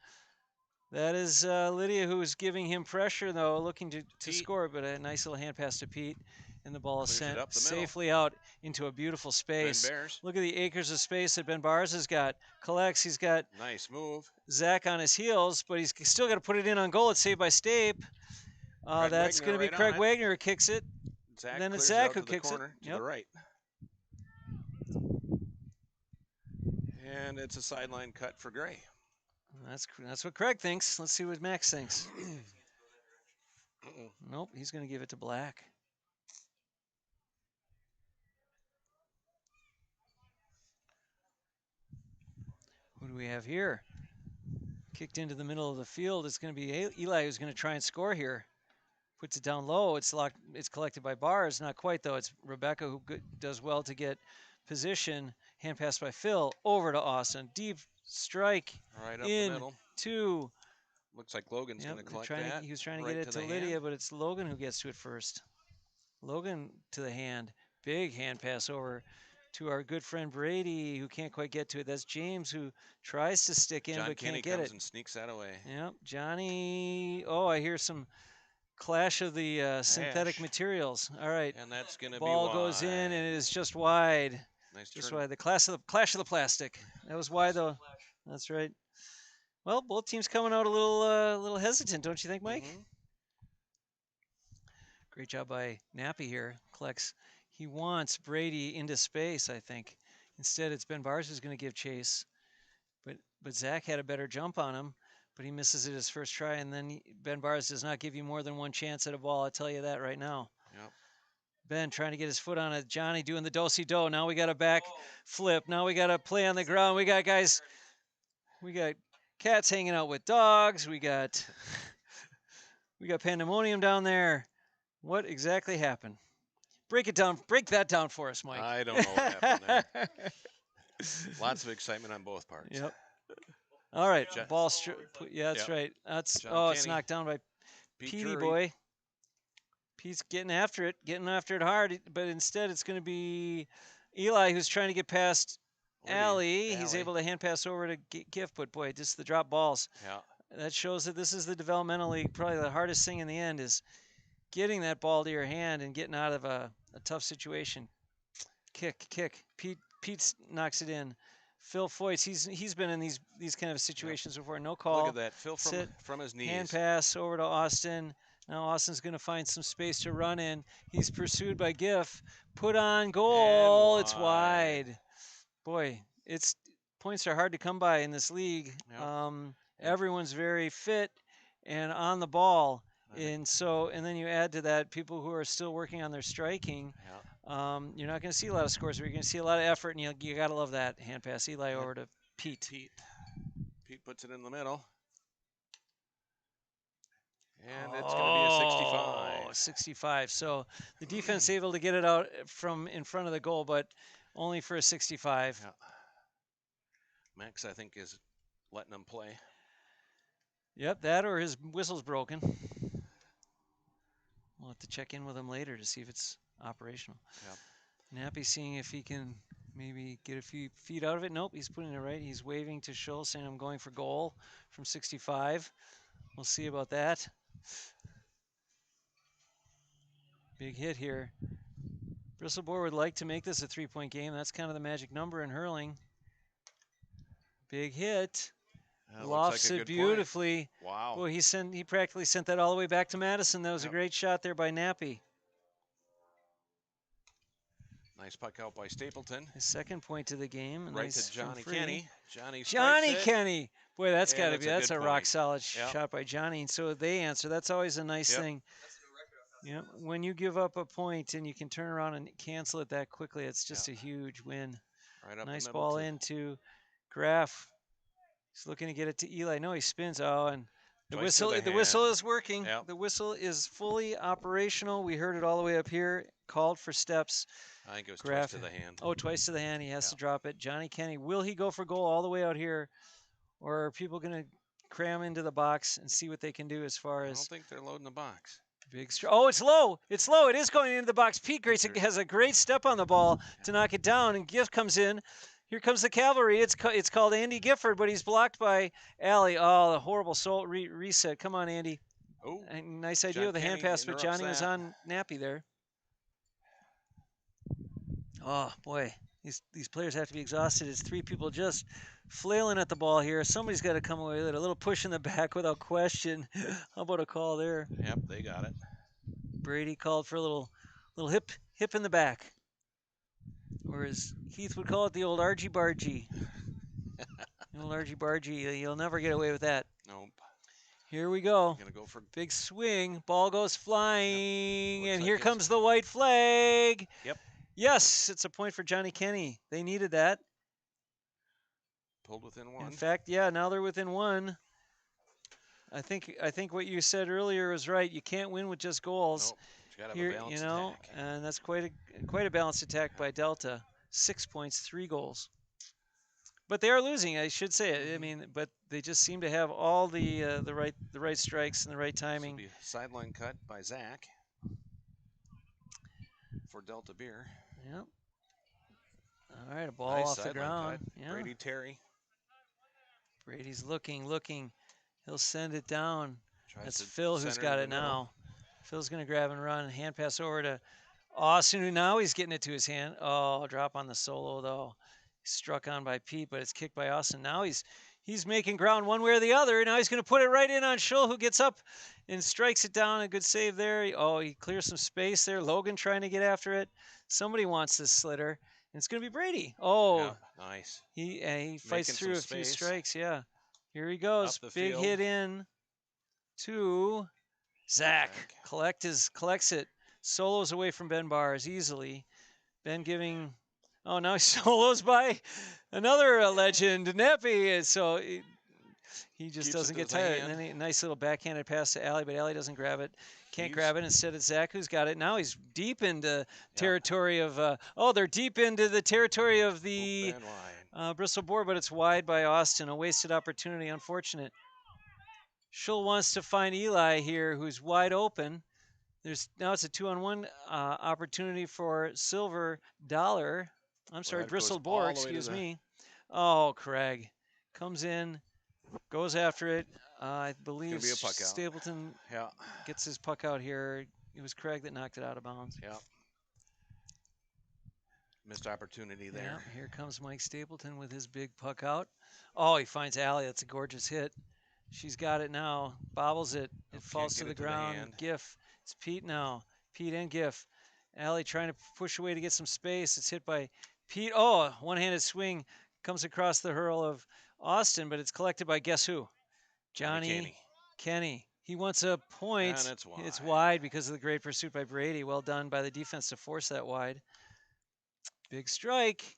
That is Lydia, who is giving him pressure, though, looking to score, but a nice little hand pass to Pete. And the ball is sent safely out into a beautiful space. Look at the acres of space that Ben Bars has got. Collects. He's got nice move. Zach on his heels, but he's still got to put it in on goal. It's saved by Stape. That's going to be Craig Wagner who kicks it. Zach then it's Zach who kicks it. To the right. And it's a sideline cut for Gray. That's what Craig thinks. Let's see what Max thinks. Nope, he's going to give it to Black. Who do we have here? Kicked into the middle of the field. It's going to be Eli who's going to try and score here. Puts it down low. It's locked. It's collected by Bars. Not quite, though. It's Rebecca who does well to get position. Hand pass by Phil over to Austin. Deep strike right up in the middle. Two. Looks like Logan's going to collect that. He was trying to get it to Lydia, hand. But it's Logan who gets to it first. Logan to the hand. Big hand pass over to our good friend Brady, who can't quite get to it. That's James, who tries to stick in John but Kenny can't get comes it. And sneaks that away. Yep, Johnny. Oh, I hear some clash of the synthetic materials. All right, and that's going to be ball goes in, and it is just wide. Nice just wide. The clash of the plastic. That was wide though. That's right. Well, both teams coming out a little hesitant, don't you think, Mike? Mm-hmm. Great job by Nappy here. Collects. He wants Brady into space, I think. Instead, it's Ben Bars who's going to give chase. But Zach had a better jump on him, but he misses it his first try. And then Ben Bars does not give you more than one chance at a ball. I'll tell you that right now. Yep. Ben trying to get his foot on it. Johnny doing the do-si-do. Now we got a back flip. Now we got to play on the ground. We got guys. We got cats hanging out with dogs. We got pandemonium down there. What exactly happened? Break it down. Break that down for us, Mike. I don't know what happened there. Lots of excitement on both parts. Yep. All right. Ball. Yeah, that's right. That's it's knocked down by Petey boy. Pete's getting after it hard, but instead it's going to be Eli who's trying to get past Allie. He's able to hand pass over to Gift, but boy, just the drop balls. Yeah. That shows that this is the developmental league. Probably the hardest thing in the end is getting that ball to your hand and getting out of a tough situation. Kick. Pete knocks it in. Phil Foyce, he's been in these kind of situations before. No call. Look at that. Phil from his knees. Hand pass over to Austin. Now Austin's going to find some space to run in. He's pursued by Giff. Put on goal. It's wide. Boy, points are hard to come by in this league. Yep. Everyone's very fit and on the ball. And then you add to that people who are still working on their striking. Yeah. You're not going to see a lot of scores, but you're going to see a lot of effort, and you got to love that hand pass. Eli over to Pete. Pete puts it in the middle. And it's going to be a 65. 65. So the defense able to get it out from in front of the goal, but only for a 65. Yeah. Max, I think, is letting them play. Yep, that or his whistle's broken. We'll have to check in with him later to see if it's operational. Yep. Nappy seeing if he can maybe get a few feet out of it. Nope, he's putting it right. He's waving to Scholl, saying I'm going for goal from 65. We'll see about that. Big hit here. Bristled Boar would like to make this a 3-point game. That's kind of the magic number in hurling. Big hit. That looks Lofts like a it good play. beautifully. Wow. Boy, he practically sent that all the way back to Madison. That was a Yep. great shot there by Nappy. Nice puck out by Stapleton. His second point of the game. Right Nice to Johnny free. Kenny. Johnny strikes Johnny it. Kenny. Boy, that's And got to it's be. a That's good a rock point. solid Yep. shot by Johnny. And so they answer. That's always a nice Yep. thing. That's a new record. You know, when you give up a point and you can turn around and cancel it that quickly, it's just a huge win. Right up Nice the middle ball to into Graff. He's looking to get it to Eli. No, he spins. Oh, and the twice to whistle. The hand. whistle is working. Yep. The whistle is fully operational. We heard it all the way up here. Called for steps. I think it was Graff. twice to the hand. Oh, twice to the hand. He has Yeah. to drop it. Johnny Kenny. Will he go for goal all the way out here, or are people going to cram into the box and see what they can do as far I as don't think they're loading the box. big? Oh, it's low. It's low. It is going into the box. Pete Grayson Peter. has a great step on the ball to knock it down, and Gift comes in. Here comes the cavalry. It's called Andy Gifford, but he's blocked by Allie. Oh, the horrible soul reset. Come on, Andy. Oh, Nice idea John with the hand Kenny pass, but interrupts Johnny was that. on Nappy there. Oh boy, these players have to be exhausted. It's three people just flailing at the ball here. Somebody's got to come away with it. A little push in the back without question. How about a call there? Yep, they got it. Brady called for a little hip in the back, or as Heath would call it, the old argy bargy. The old argy bargy. You'll never get away with that. Nope. Here we go. Gonna go for Big swing. Ball goes flying, Looks and like here it's- comes the white flag. Yep. Yes, it's a point for Johnny Kenny. They needed that. pulled within one. In fact, yeah, now they're within one. I think what you said earlier was right. You can't win with just goals. Nope. You gotta have Here, a balanced you know, attack. and that's quite a balanced attack by Delta. 6 points, 3 goals. But they are losing, I should say. I mean, but they just seem to have all the right strikes and the right This will timing. be a sideline cut by Zach for Delta Beer. Yep. All right, a ball Nice off the sideline ground. cut. Yeah. Brady Terry Brady's looking. He'll send it down. tries That's to Phil who's center got in it the middle. now. Phil's going to grab and run. Hand pass over to Austin, who now he's getting it to his hand. Oh, drop on the solo, though. Struck on by Pete, but it's kicked by Austin. Now he's making ground one way or the other. Now he's going to put it right in on Schull, who gets up and strikes it down. A good save there. Oh, he clears some space there. Logan trying to get after it. Somebody wants this slitter. And it's going to be Brady. Oh, Yeah, nice. he fights Making through some a few space. strikes. Yeah. Here he goes. Up the Big field. hit in to Zach. Zach. Collects it. Solos away from Ben Bars easily. Ben giving. Oh, now he solos by another legend, Neppy. So he just Keeps doesn't it get to the tired. hand. And then a nice little backhanded pass to Allie, but Allie doesn't grab it. Can't He's- grab it. Instead, it's Zach who's got it. Now he's deep into territory of. They're deep into the territory of the Open wide. Bristol Boar, but it's wide by Austin. A wasted opportunity. Unfortunate. Schull wants to find Eli here, who's wide open. Now it's a 2-on-1 opportunity for Silver Dollar. I'm sorry, that goes Bristled all Boar, the way to excuse the- me. Oh, Craig comes in, goes after it. I believe be a puck out. Stapleton Yeah. gets his puck out here. It was Craig that knocked it out of bounds. Yeah. Missed opportunity there. Yeah, here comes Mike Stapleton with his big puck out. Oh, he finds Allie. That's a gorgeous hit. She's got it now. Bobbles it. It Can't falls to get the it to the ground. hand. Gif. It's Pete now. Pete and Gif. Allie trying to push away to get some space. It's hit by Pete. Oh, one-handed swing comes across the hurl of Austin, but it's collected by guess who? Johnny Kenny. He wants a point. And it's wide. wide because of the great pursuit by Brady. Well done by the defense to force that wide. Big strike.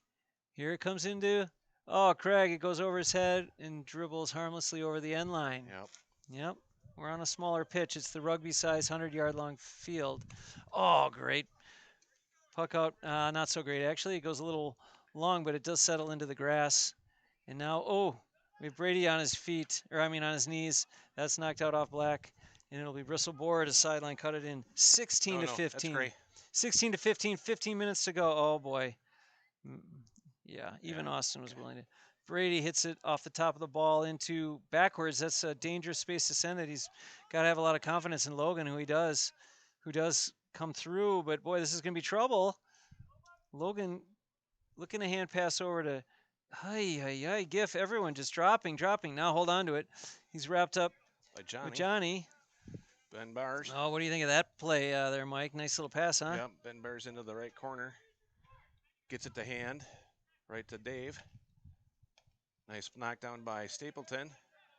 Here it comes into. Oh, Craig, it goes over his head and dribbles harmlessly over the end line. Yep. Yep. We're on a smaller pitch. It's the rugby size 100-yard long field. Oh, great. Puck out. Not so great, actually. It goes a little long, but it does settle into the grass. And now, we have Brady on his feet, on his knees. That's knocked out off Black. And it'll be Bristle Boar to sideline cut it in 16 to That's 15. great. 16 to 15, 15 minutes to go. Oh, boy. Yeah, even Austin was willing to. Brady hits it off the top of the ball into backwards. That's a dangerous space to send it. He's got to have a lot of confidence in Logan, who does come through. But, boy, this is going to be trouble. Logan looking to hand pass over to Hi, GIF. Everyone just dropping. Now hold on to it. He's wrapped up by with Johnny. Johnny. Ben Bars. Oh, what do you think of that play there, Mike? Nice little pass, huh? Yep, Ben Bars into the right corner. Gets it to hand, right to Dave. Nice knockdown by Stapleton.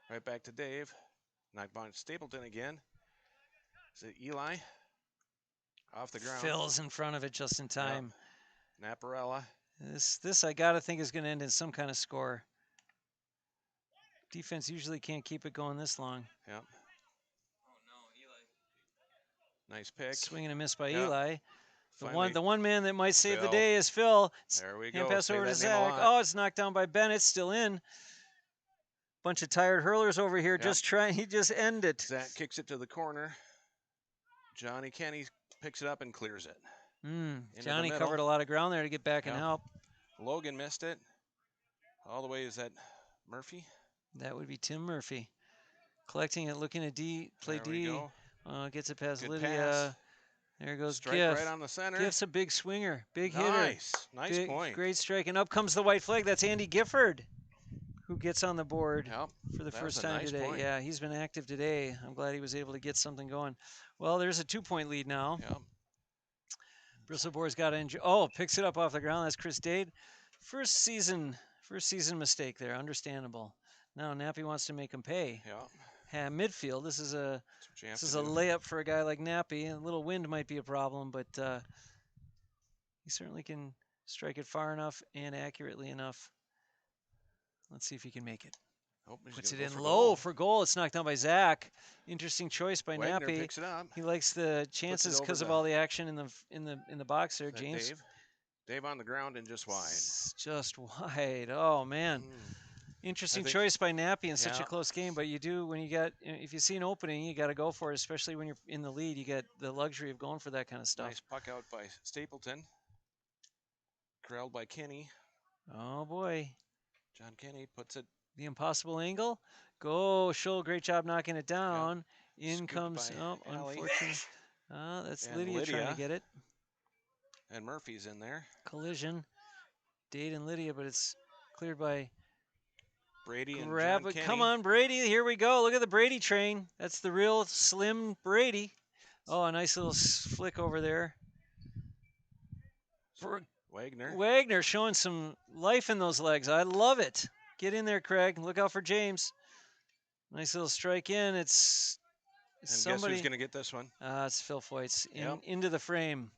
Right back to Dave. Knocked by Stapleton again. Is it Eli? Off the ground. Phil's in front of it just in time. Yep. Naparella. This I gotta think is gonna end in some kind of score. Defense usually can't keep it going this long. Yep. Oh no, Eli. Nice pick. Swing and a miss by Yep. Eli. Finally, The one man that might save the Phil. day is Phil. There we Hand go. pass Say over to that name a Zach. lot. Oh, it's knocked down by Bennett. Still in. Bunch of tired hurlers over here. Yep. Just trying. He just ended it. Zach kicks it to the corner. Johnny Kenny picks it up and clears it. Into the Johnny middle. covered a lot of ground there to get back and Yep. help. Logan missed it. All the way, is that Murphy? That would be Tim Murphy. Collecting it, looking at D. Play There we D. go. Gets it past Good Lydia. pass. There goes Strike Giff. right on the center. Giff's a big swinger. Big hitter. Nice. Nice Big, point. Great strike. And up comes the white flag. That's Andy Gifford, who gets on the board Yep. for the That first was a time nice today. point. Yeah, he's been active today. I'm glad he was able to get something going. Well, there's a 2-point lead now. Yep. Bristled Boar's got to enjoy. Oh, picks it up off the ground. That's Chris Dade. First season mistake there. Understandable. Now Nappy wants to make him pay. Yep. Midfield. This is a That's what you have this is to a do. layup for a guy like Nappy. A little wind might be a problem, but he certainly can strike it far enough and accurately enough. Let's see if he can make it. Oh, he's Puts it gonna go in for low goal. for goal. It's knocked down by Zach. Interesting choice by Wagner Nappy. picks it up. He likes the chances over because of to- all the action in the box there. Is that James Dave? Dave on the ground and just wide. just wide. Oh man, Mm. interesting think- choice by Nappy in such a Yeah. close game. But you do when you got if you see an opening, you got to go for it. Especially when you're in the lead, you get the luxury of going for that kind of stuff. Nice puck out by Stapleton. Corralled by Kenny. Oh boy, John Kenny puts it. the impossible angle. Go, Scholl, great job knocking it down. In Scooped comes, by oh, Allie. unfortunate. That's And Lydia trying Lydia. to get it. And Murphy's in there. Collision. Dade and Lydia, but it's cleared by Brady and grab John it. Kenny. Come on, Brady. Here we go. Look at the Brady train. That's the real slim Brady. Oh, a nice little flick over there. Wagner. Wagner showing some life in those legs. I love it. Get in there, Craig. Look out for James. Nice little strike in. It's And somebody. guess who's going to get this one? It's Phil Foyts Yep. into the frame.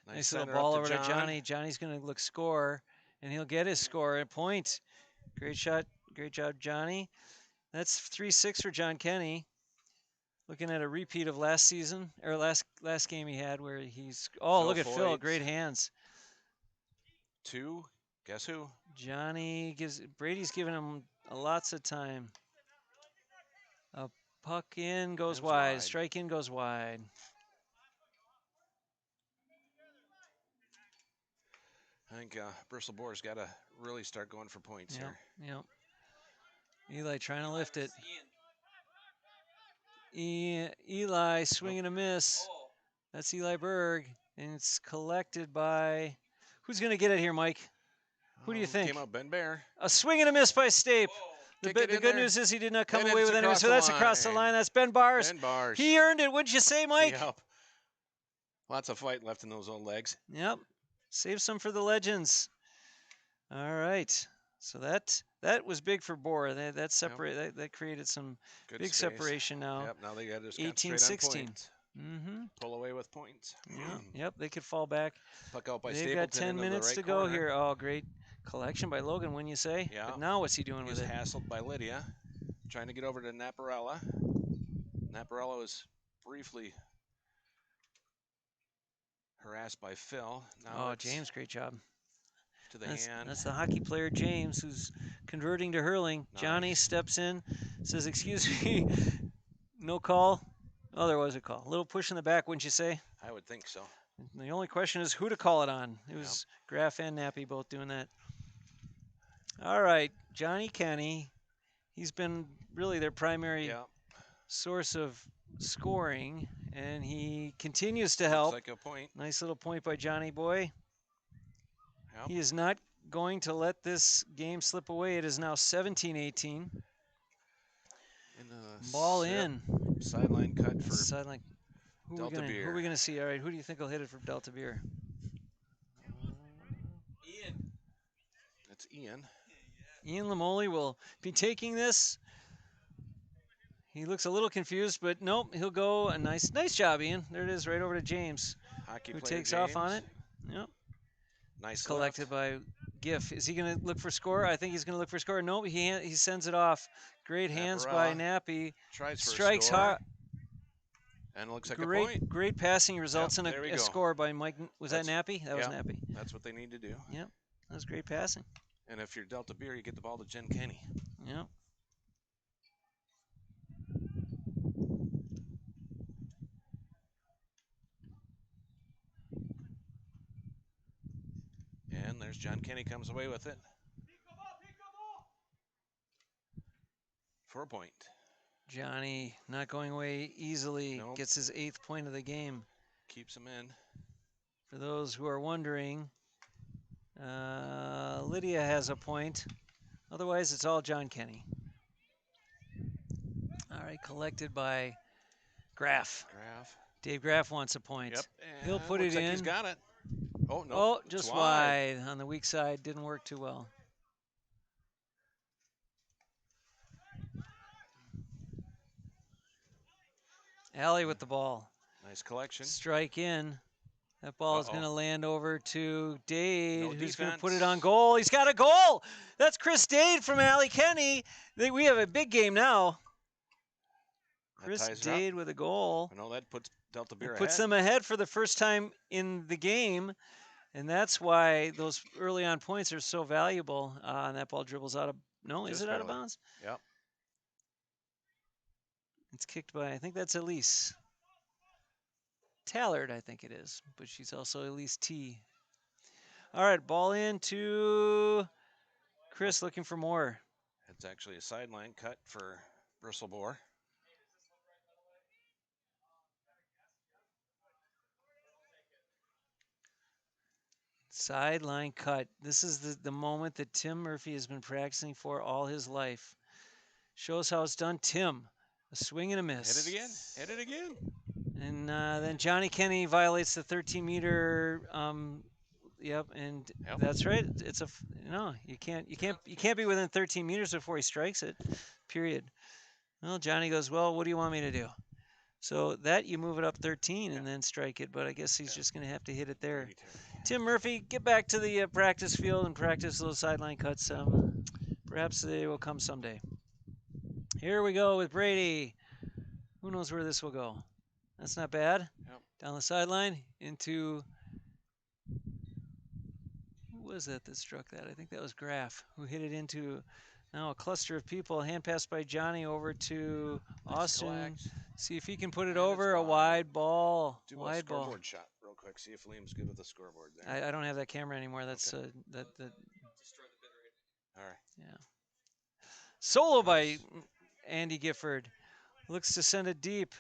Nice little center ball up over to to John. Johnny. Johnny's going to look score, and he'll get his score. A point. Great shot. Great job, Johnny. That's 3-6 for John Kenny. Looking at a repeat of last season or last game he had where he's. Oh, Phil look at Phil. Foyt. Great hands. 2. Guess who? Johnny Brady's giving him lots of time. A puck in goes Goes wide. wide. Strike in goes wide. I think Bristled Boar's got to really start going for points Yep. here. Yep. Eli trying to lift it. Ian. Eli swinging a miss. Oh. That's Eli Berg, and it's collected by. Who's going to get it here, Mike? Who do you think? Came out Ben Bear. A swing and a miss by Stape. Whoa. The Kick it good in there. news is he did not come And away it's with anything. across So the that's across the line. line. That's Ben Bars. Ben Bars. He earned it. What'd you say, Mike? Yep. Lots of fight left in those old legs. Yep. Save some for the legends. All right. So that was big for Boar. That created some Good big space. separation now. Yep. Now they got to just 18-16. points. Mm-hmm. Pull away with points. Yep. They could fall back. Puck out by They've Stapleton got 10 into minutes the right to go corner. here. Oh, great collection by Logan, wouldn't you say? Yeah. But now what's he doing He's with it? hassled by Lydia. Trying to get over to Naparella. Naparella was briefly harassed by Phil. Now Oh, it's James, great job. to the That's, hand. that's the hockey player James who's converting to hurling. Johnny Nice. steps in, says, "Excuse me, no call." Oh, there was a call. A little push in the back, wouldn't you say? I would think so. The only question is who to call it on. It was Graff and Nappy both doing that. All right, Johnny Kenny. He's been really their primary Yeah. source of scoring, and he continues to Looks help. like a point. Nice little point by Johnny Boy. Yep. He is not going to let this game slip away. It is now 17-18. Ball in. Sideline cut for Sideline. Who Delta are Beer. we gonna see? All right, who do you think will hit it for Delta Beer? Ian. That's Ian. Ian Lamoli will be taking this. He looks a little confused, but nope, he'll go. A nice job, Ian. There it is, right over to James, Hockey who player takes James. off on it. Yep. Nice It's collected lift. by Giff. Is he going to look for score? I think he's going to look for score. Nope, he sends it off. Great hands by Nappy. Tries for Strikes a score. hard. And it looks like a point. Great passing results in a score by Mike. Was that Nappy? That was Nappy. That's what they need to do. Yep. That was great passing. And if you're Delta Beer, you get the ball to Jen Kenny. Yep. And there's John Kenny comes away with it. For a point. Johnny not going away easily. Nope. Gets his 8th point of the game. Keeps him in. For those who are wondering, Lydia has a point. Otherwise, it's all John Kenny. All right, collected by Graff. Dave Graff wants a point. Yep. He'll put it in. He's got it. Oh, no. Oh, just wide on the weak side. Didn't work too well. Allie with the ball. Nice collection. Strike in. That ball is going to land over to Dade, No who's going to defense. put it on goal. He's got a goal. That's Chris Dade from Allie Kenny. We have a big game now. Chris Dade with a goal. I know that puts Delta Beer ahead. Puts them ahead for the first time in the game, and that's why those early on points are so valuable. And that ball dribbles out of is it out of bounds? Yep. It's kicked by, I think that's Elise Tallard, I think it is, but she's also Elise T. All right, ball in to Chris, looking for more. It's actually a sideline cut for Bristled Boar. Sideline cut. This is the moment that Tim Murphy has been practicing for all his life. Shows how it's done. Tim, a swing and a miss. Hit it again. Hit it again. And then Johnny Kenny violates the 13-meter. Yep, and that's right. It's a you can't be within 13 meters before he strikes it. Period. Well, Johnny goes, well, what do you want me to do? So that you move it up 13 and then strike it, but I guess he's just going to have to hit it there. Tim Murphy, get back to the practice field and practice those sideline cuts. Perhaps they will come someday. Here we go with Brady. Who knows where this will go? That's not bad. Yep. Down the sideline into, who was that struck that? I think that was Graff, who hit it into now a cluster of people. Hand pass by Johnny over to Austin. See if he can put it over. A wide ball. Do wide a scoreboard ball. shot real quick. See if Liam's good with the scoreboard there. I don't have that camera anymore. That's Okay. that. All right. Yeah. Solo by Andy Gifford. Looks to send it deep.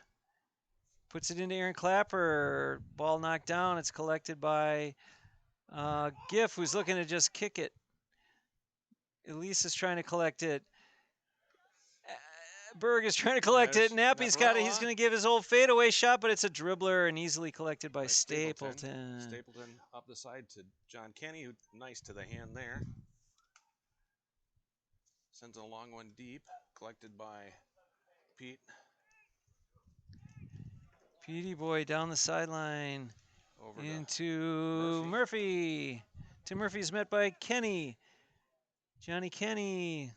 Puts it into Aaron Clapper. Ball knocked down. It's collected by Giff, who's looking to just kick it. Elise is trying to collect it. Berg is trying to collect it. Nappy's got it. He's going to give his old fadeaway shot, but it's a dribbler and easily collected by Stapleton. Stapleton up the side to John Kenny, who nice to the hand there. Sends a long one deep, collected by Pete. Petey boy down the sideline Over into Murphy. Tim Murphy's met by Kenny. Johnny Kenny.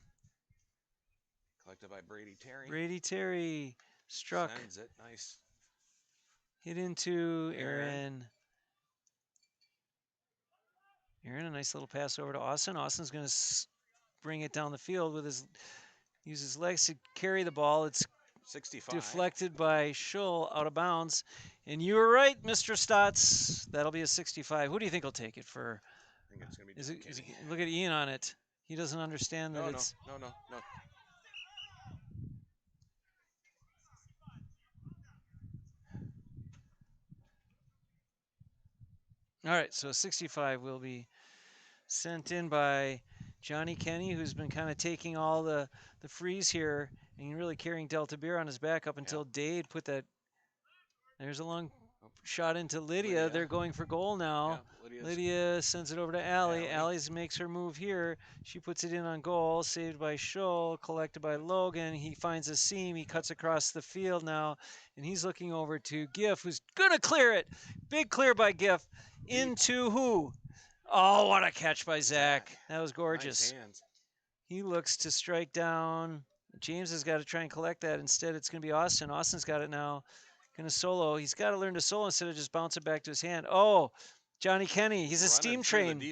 Collected by Brady Terry. Brady Terry struck. Sends it. Nice. Hit into Aaron. Aaron, a nice little pass over to Austin. Austin's going to bring it down the field with use his legs to carry the ball. It's 65. Deflected by Schull out of bounds. And you were right, Mr. Stotts. That'll be a 65. Who do you think will take it for? I think it's going to be is it, look at Ian on it. He doesn't understand that it's... No. All right, so 65 will be sent in by Johnny Kenny, who's been kind of taking all the frees here and really carrying Delta Beer on his back up until Dade put that. There's a long shot into Lydia. They're going for goal now. Lydia sends it over to Allie. Allie's makes her move here. She puts it in on goal. Saved by Scholl. Collected by Logan. He finds a seam. He cuts across the field now. And he's looking over to Giff, who's going to clear it. Big clear by Giff. Into who? Oh, what a catch by Zach. That was gorgeous. Nice He looks to strike down. James has got to try and collect that. Instead, it's going to be Austin. Austin's got it now. Going to solo. He's got to learn to solo instead of just bounce it back to his hand. Oh, Johnny Kenny. He's a steam train.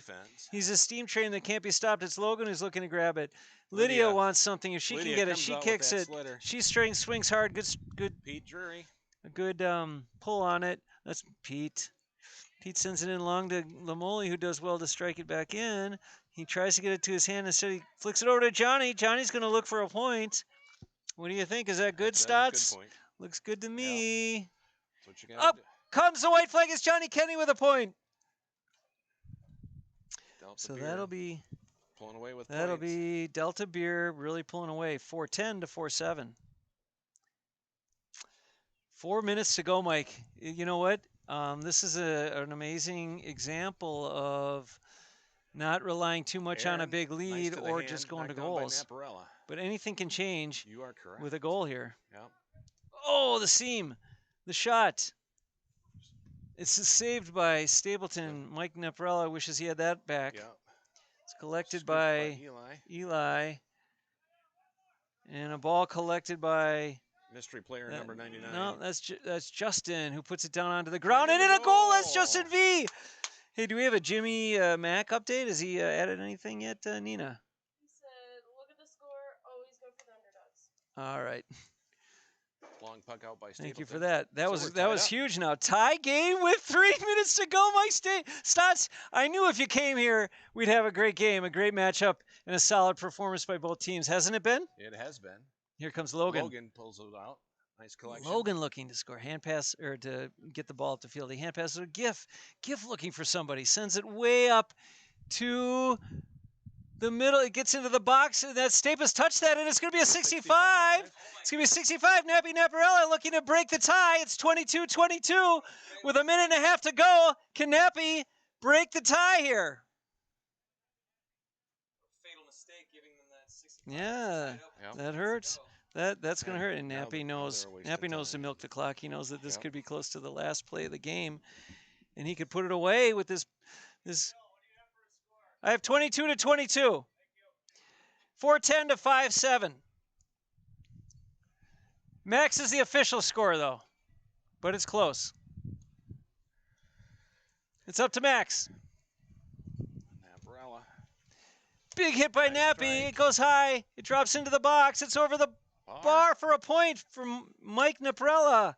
He's a steam train that can't be stopped. It's Logan who's looking to grab it. Lydia wants something. If she can get it, she kicks it. She swings hard. Good. Pete Drury. A good pull on it. That's Pete. Pete sends it in long to Lamoli, who does well to strike it back in. He tries to get it to his hand. Instead, he flicks it over to Johnny. Johnny's going to look for a point. What do you think? Is that good, Stotts? Good point. Looks good to me. Yeah. That's what you Up comes the white flag. It's Johnny Kenny with a point. Delta so Beer that'll be pulling away with that'll points. be Delta Beer really pulling away. 4-10 to 4-7. 4 minutes to go, Mike. You know what? This is an amazing example of not relying too much on a big lead or just going to goals. But anything can change You are correct. with a goal here. Yep. Oh, the seam. The shot. It's saved by Stapleton. Mike Neprella wishes he had that back. Yep. It's collected Scooped by Eli. And a ball collected by Mystery player number 99. No, that's Justin, who puts it down onto the ground and in a goal. That's Justin V. Hey, do we have a Jimmy Mack update? Has he added anything yet, Nina? He said, look at the score, always go for the underdogs. All right. Long puck out by Stapleton. Thank you for that. That was huge now. Tie game with 3 minutes to go, Mike Stotts. I knew if you came here, we'd have a great game, a great matchup, and a solid performance by both teams. Hasn't it been? It has been. Here comes Logan. Logan pulls it out. Nice collection. Logan looking to score. Hand pass, or to get the ball up the field. He hand passes to Giff. Giff looking for somebody. Sends it way up to the middle. It gets into the box. And that Staples touched that, and it's going to be a 65. It's going to be a 65. Nappy Naparella looking to break the tie. It's 22-22 with a minute and a half to go. Can Nappy break the tie here? Fatal mistake giving them that 65. Yeah, that hurts. That's going to hurt. And Nappy knows to milk the clock. He knows that this could be close to the last play of the game, and he could put it away with this. I have 22-22. 4-10 to 5-7. Max is the official score, though, but it's close. It's up to Max. Naparella. Big hit by Nappy. It goes high. It drops into the box. It's over the bar for a point from Mike Naprella.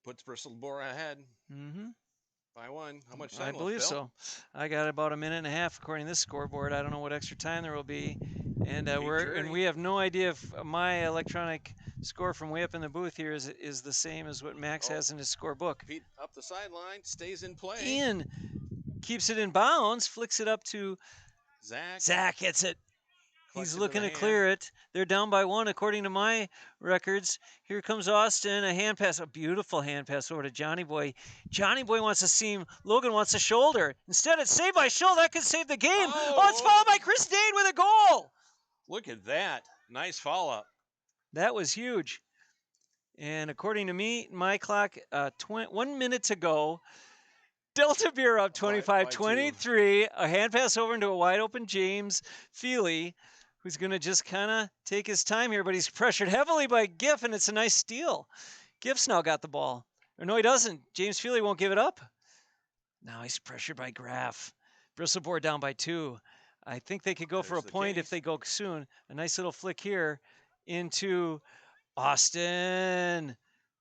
Puts Bristled Boar ahead. Mm-hmm. By one. How much time I left, believe Bill? so. I got about a minute and a half according to this scoreboard. I don't know what extra time there will be, and we have no idea if my electronic score from way up in the booth here is the same as what Max has in his scorebook. Pete up the sideline, stays in play. Ian keeps it in bounds, flicks it up to Zach. Zach hits it. He's Collects it looking to to the clear it. They're down by one according to my records. Here comes Austin. A hand pass, a beautiful hand pass over to Johnny Boy. Johnny Boy wants a seam. Logan wants a shoulder. Instead, it's saved by Scholl. That could save the game. Oh, it's followed by Chris Dade with a goal. Look at that. Nice follow-up. That was huge. And according to me, my clock, 1 minute to go. Delta Beer up 25-23. A hand pass over into a wide open James Feely, who's going to just kind of take his time here, but he's pressured heavily by Giff, and it's a nice steal. Giff's now got the ball. Or no, he doesn't. James Feely won't give it up. Now he's pressured by Graff. Bristleboard down by 2. I think they could go for a point if they go soon. A nice little flick here into Austin.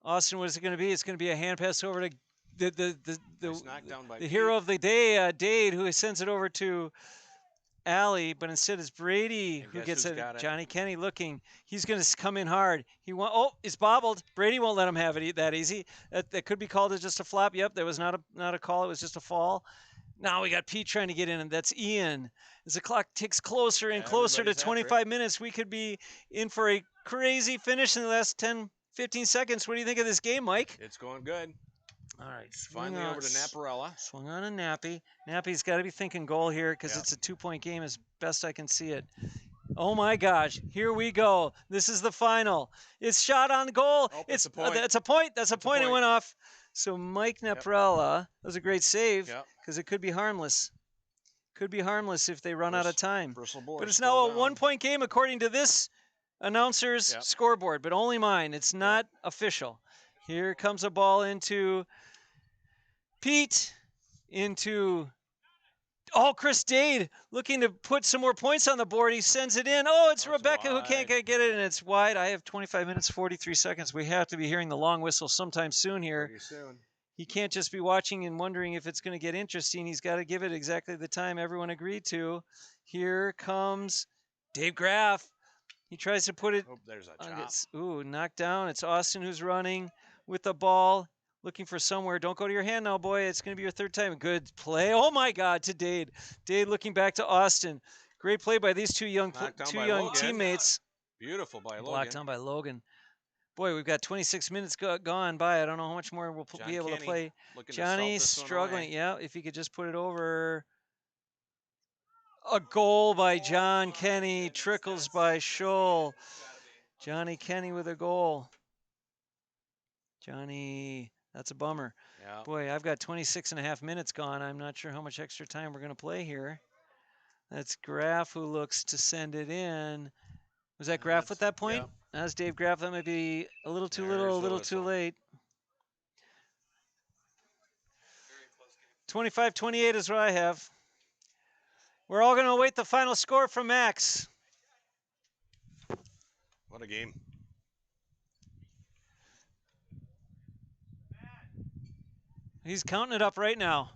Austin, what is it going to be? It's going to be a hand pass over to the hero of the day, Dade, who sends it over to Allie, but instead it's Brady who gets it. Johnny Kenny looking. He's going to come in hard. It's bobbled. Brady won't let him have it that easy. That could be called as just a flop. Yep, that was not a call. It was just a fall. Now we got Pete trying to get in, and that's Ian. As the clock ticks closer and Yeah, closer to everybody's after it. 25 minutes, we could be in for a crazy finish in the last 10, 15 seconds. What do you think of this game, Mike? It's going good. All right, Finally over to Naparella. Swung on a Nappy. Nappy's got to be thinking goal here because Yep. it's a 2-point game as best I can see it. Oh my gosh, here we go. This is the final. It's shot on goal. Oh, it's a point. That's a point. That's a It's a point. It point. went off. So Mike Naprella, that was a great save Yep. because it could be harmless. Could be harmless if they run out of time. Boar But it's still now a down. 1-point game according to this announcer's Yep. scoreboard, but only mine. It's not official. Here comes a ball into Pete, into Chris Dade looking to put some more points on the board. He sends it in. Oh, it's Rebecca who can't wide. get it, and it's wide. I have 25 minutes, 43 seconds. We have to be hearing the long whistle sometime soon here. Pretty soon. He can't just be watching and wondering if it's going to get interesting. He's got to give it exactly the time everyone agreed to. Here comes Dave Graff. He tries to put it. Oh, there's a chop. Knocked down. It's Austin who's running with the ball, looking for somewhere. Don't go to your hand now, boy. It's going to be your third time. Good play. Oh, my God, to Dade. Dade looking back to Austin. Great play by these two young Logan. teammates. Beautiful by Logan. Blocked down by Logan. Boy, we've got 26 minutes gone by. I don't know how much more we'll be able to play. Johnny's struggling. Yeah, if he could just put it over. A goal by John Kenny. Trickles by Scholl. Johnny Kenny with a goal. Johnny, that's a bummer. Yeah. Boy, I've got 26 and a half minutes gone. I'm not sure how much extra time we're going to play here. That's Graff who looks to send it in. Was that Graff with that point? Yep. That's Dave Graff. That might be a little too There's little, a the little too whistle. late. 25-28 is what I have. We're all going to await the final score from Max. What a game. He's counting it up right now.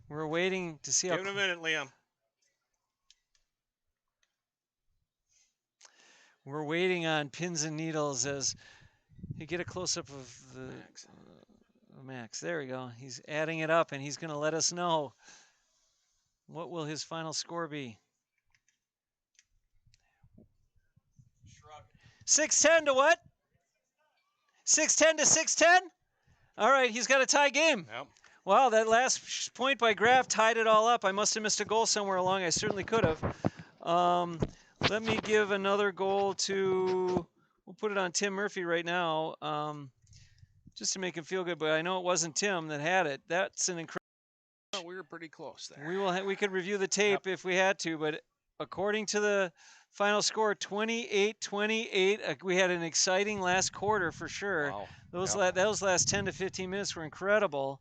We're waiting to see how. Give him a minute, Liam. We're waiting on pins and needles as you get a close-up of the Max. There we go. He's adding it up, and he's going to let us know. What will his final score be? Shrug. 610 to what? 610 to 610? All right, he's got a tie game. Yep. Wow, that last point by Graff tied it all up. I must have missed a goal somewhere along. I certainly could have. Let me give another goal to, we'll put it on Tim Murphy right now, just to make him feel good. But I know it wasn't Tim that had it. That's an incredible. Oh, we were pretty close there. We could review the tape if we had to, but according to the final score, 28-28. We had an exciting last quarter for sure. Wow. Those last 10 to 15 minutes were incredible.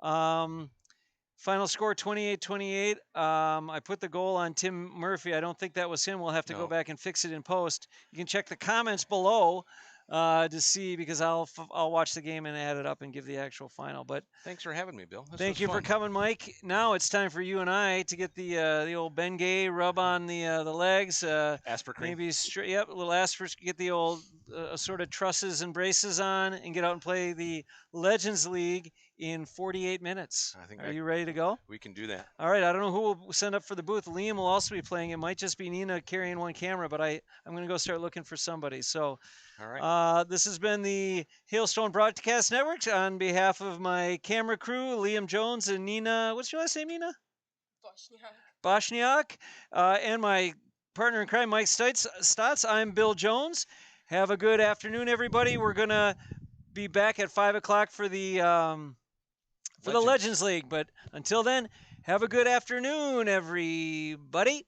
Final score 28-28. I put the goal on Tim Murphy. I don't think that was him. We'll have to go back and fix it in post. You can check the comments below to see, because I'll watch the game and add it up and give the actual final. But thanks for having me, Bill. thank you for coming, Mike. Now it's time for you and I to get the old Bengay rub on the legs. Asper cream. Maybe straight. Yep, a little Asper. Get the old sort of trusses and braces on, and get out and play the Legends League in 48 minutes. Are you ready to go? We can do that. All right. I don't know who will send up for the booth. Liam will also be playing. It might just be Nina carrying one camera, but I'm going to go start looking for somebody. So. All right. This has been the Hailstone Broadcast Network. On behalf of my camera crew, Liam Jones and Nina, what's your last name, Nina? Boshniak. And my partner in crime, Mike Stotz. I'm Bill Jones. Have a good afternoon, everybody. We're going to be back at 5 o'clock for the Legends League. But until then, have a good afternoon, everybody.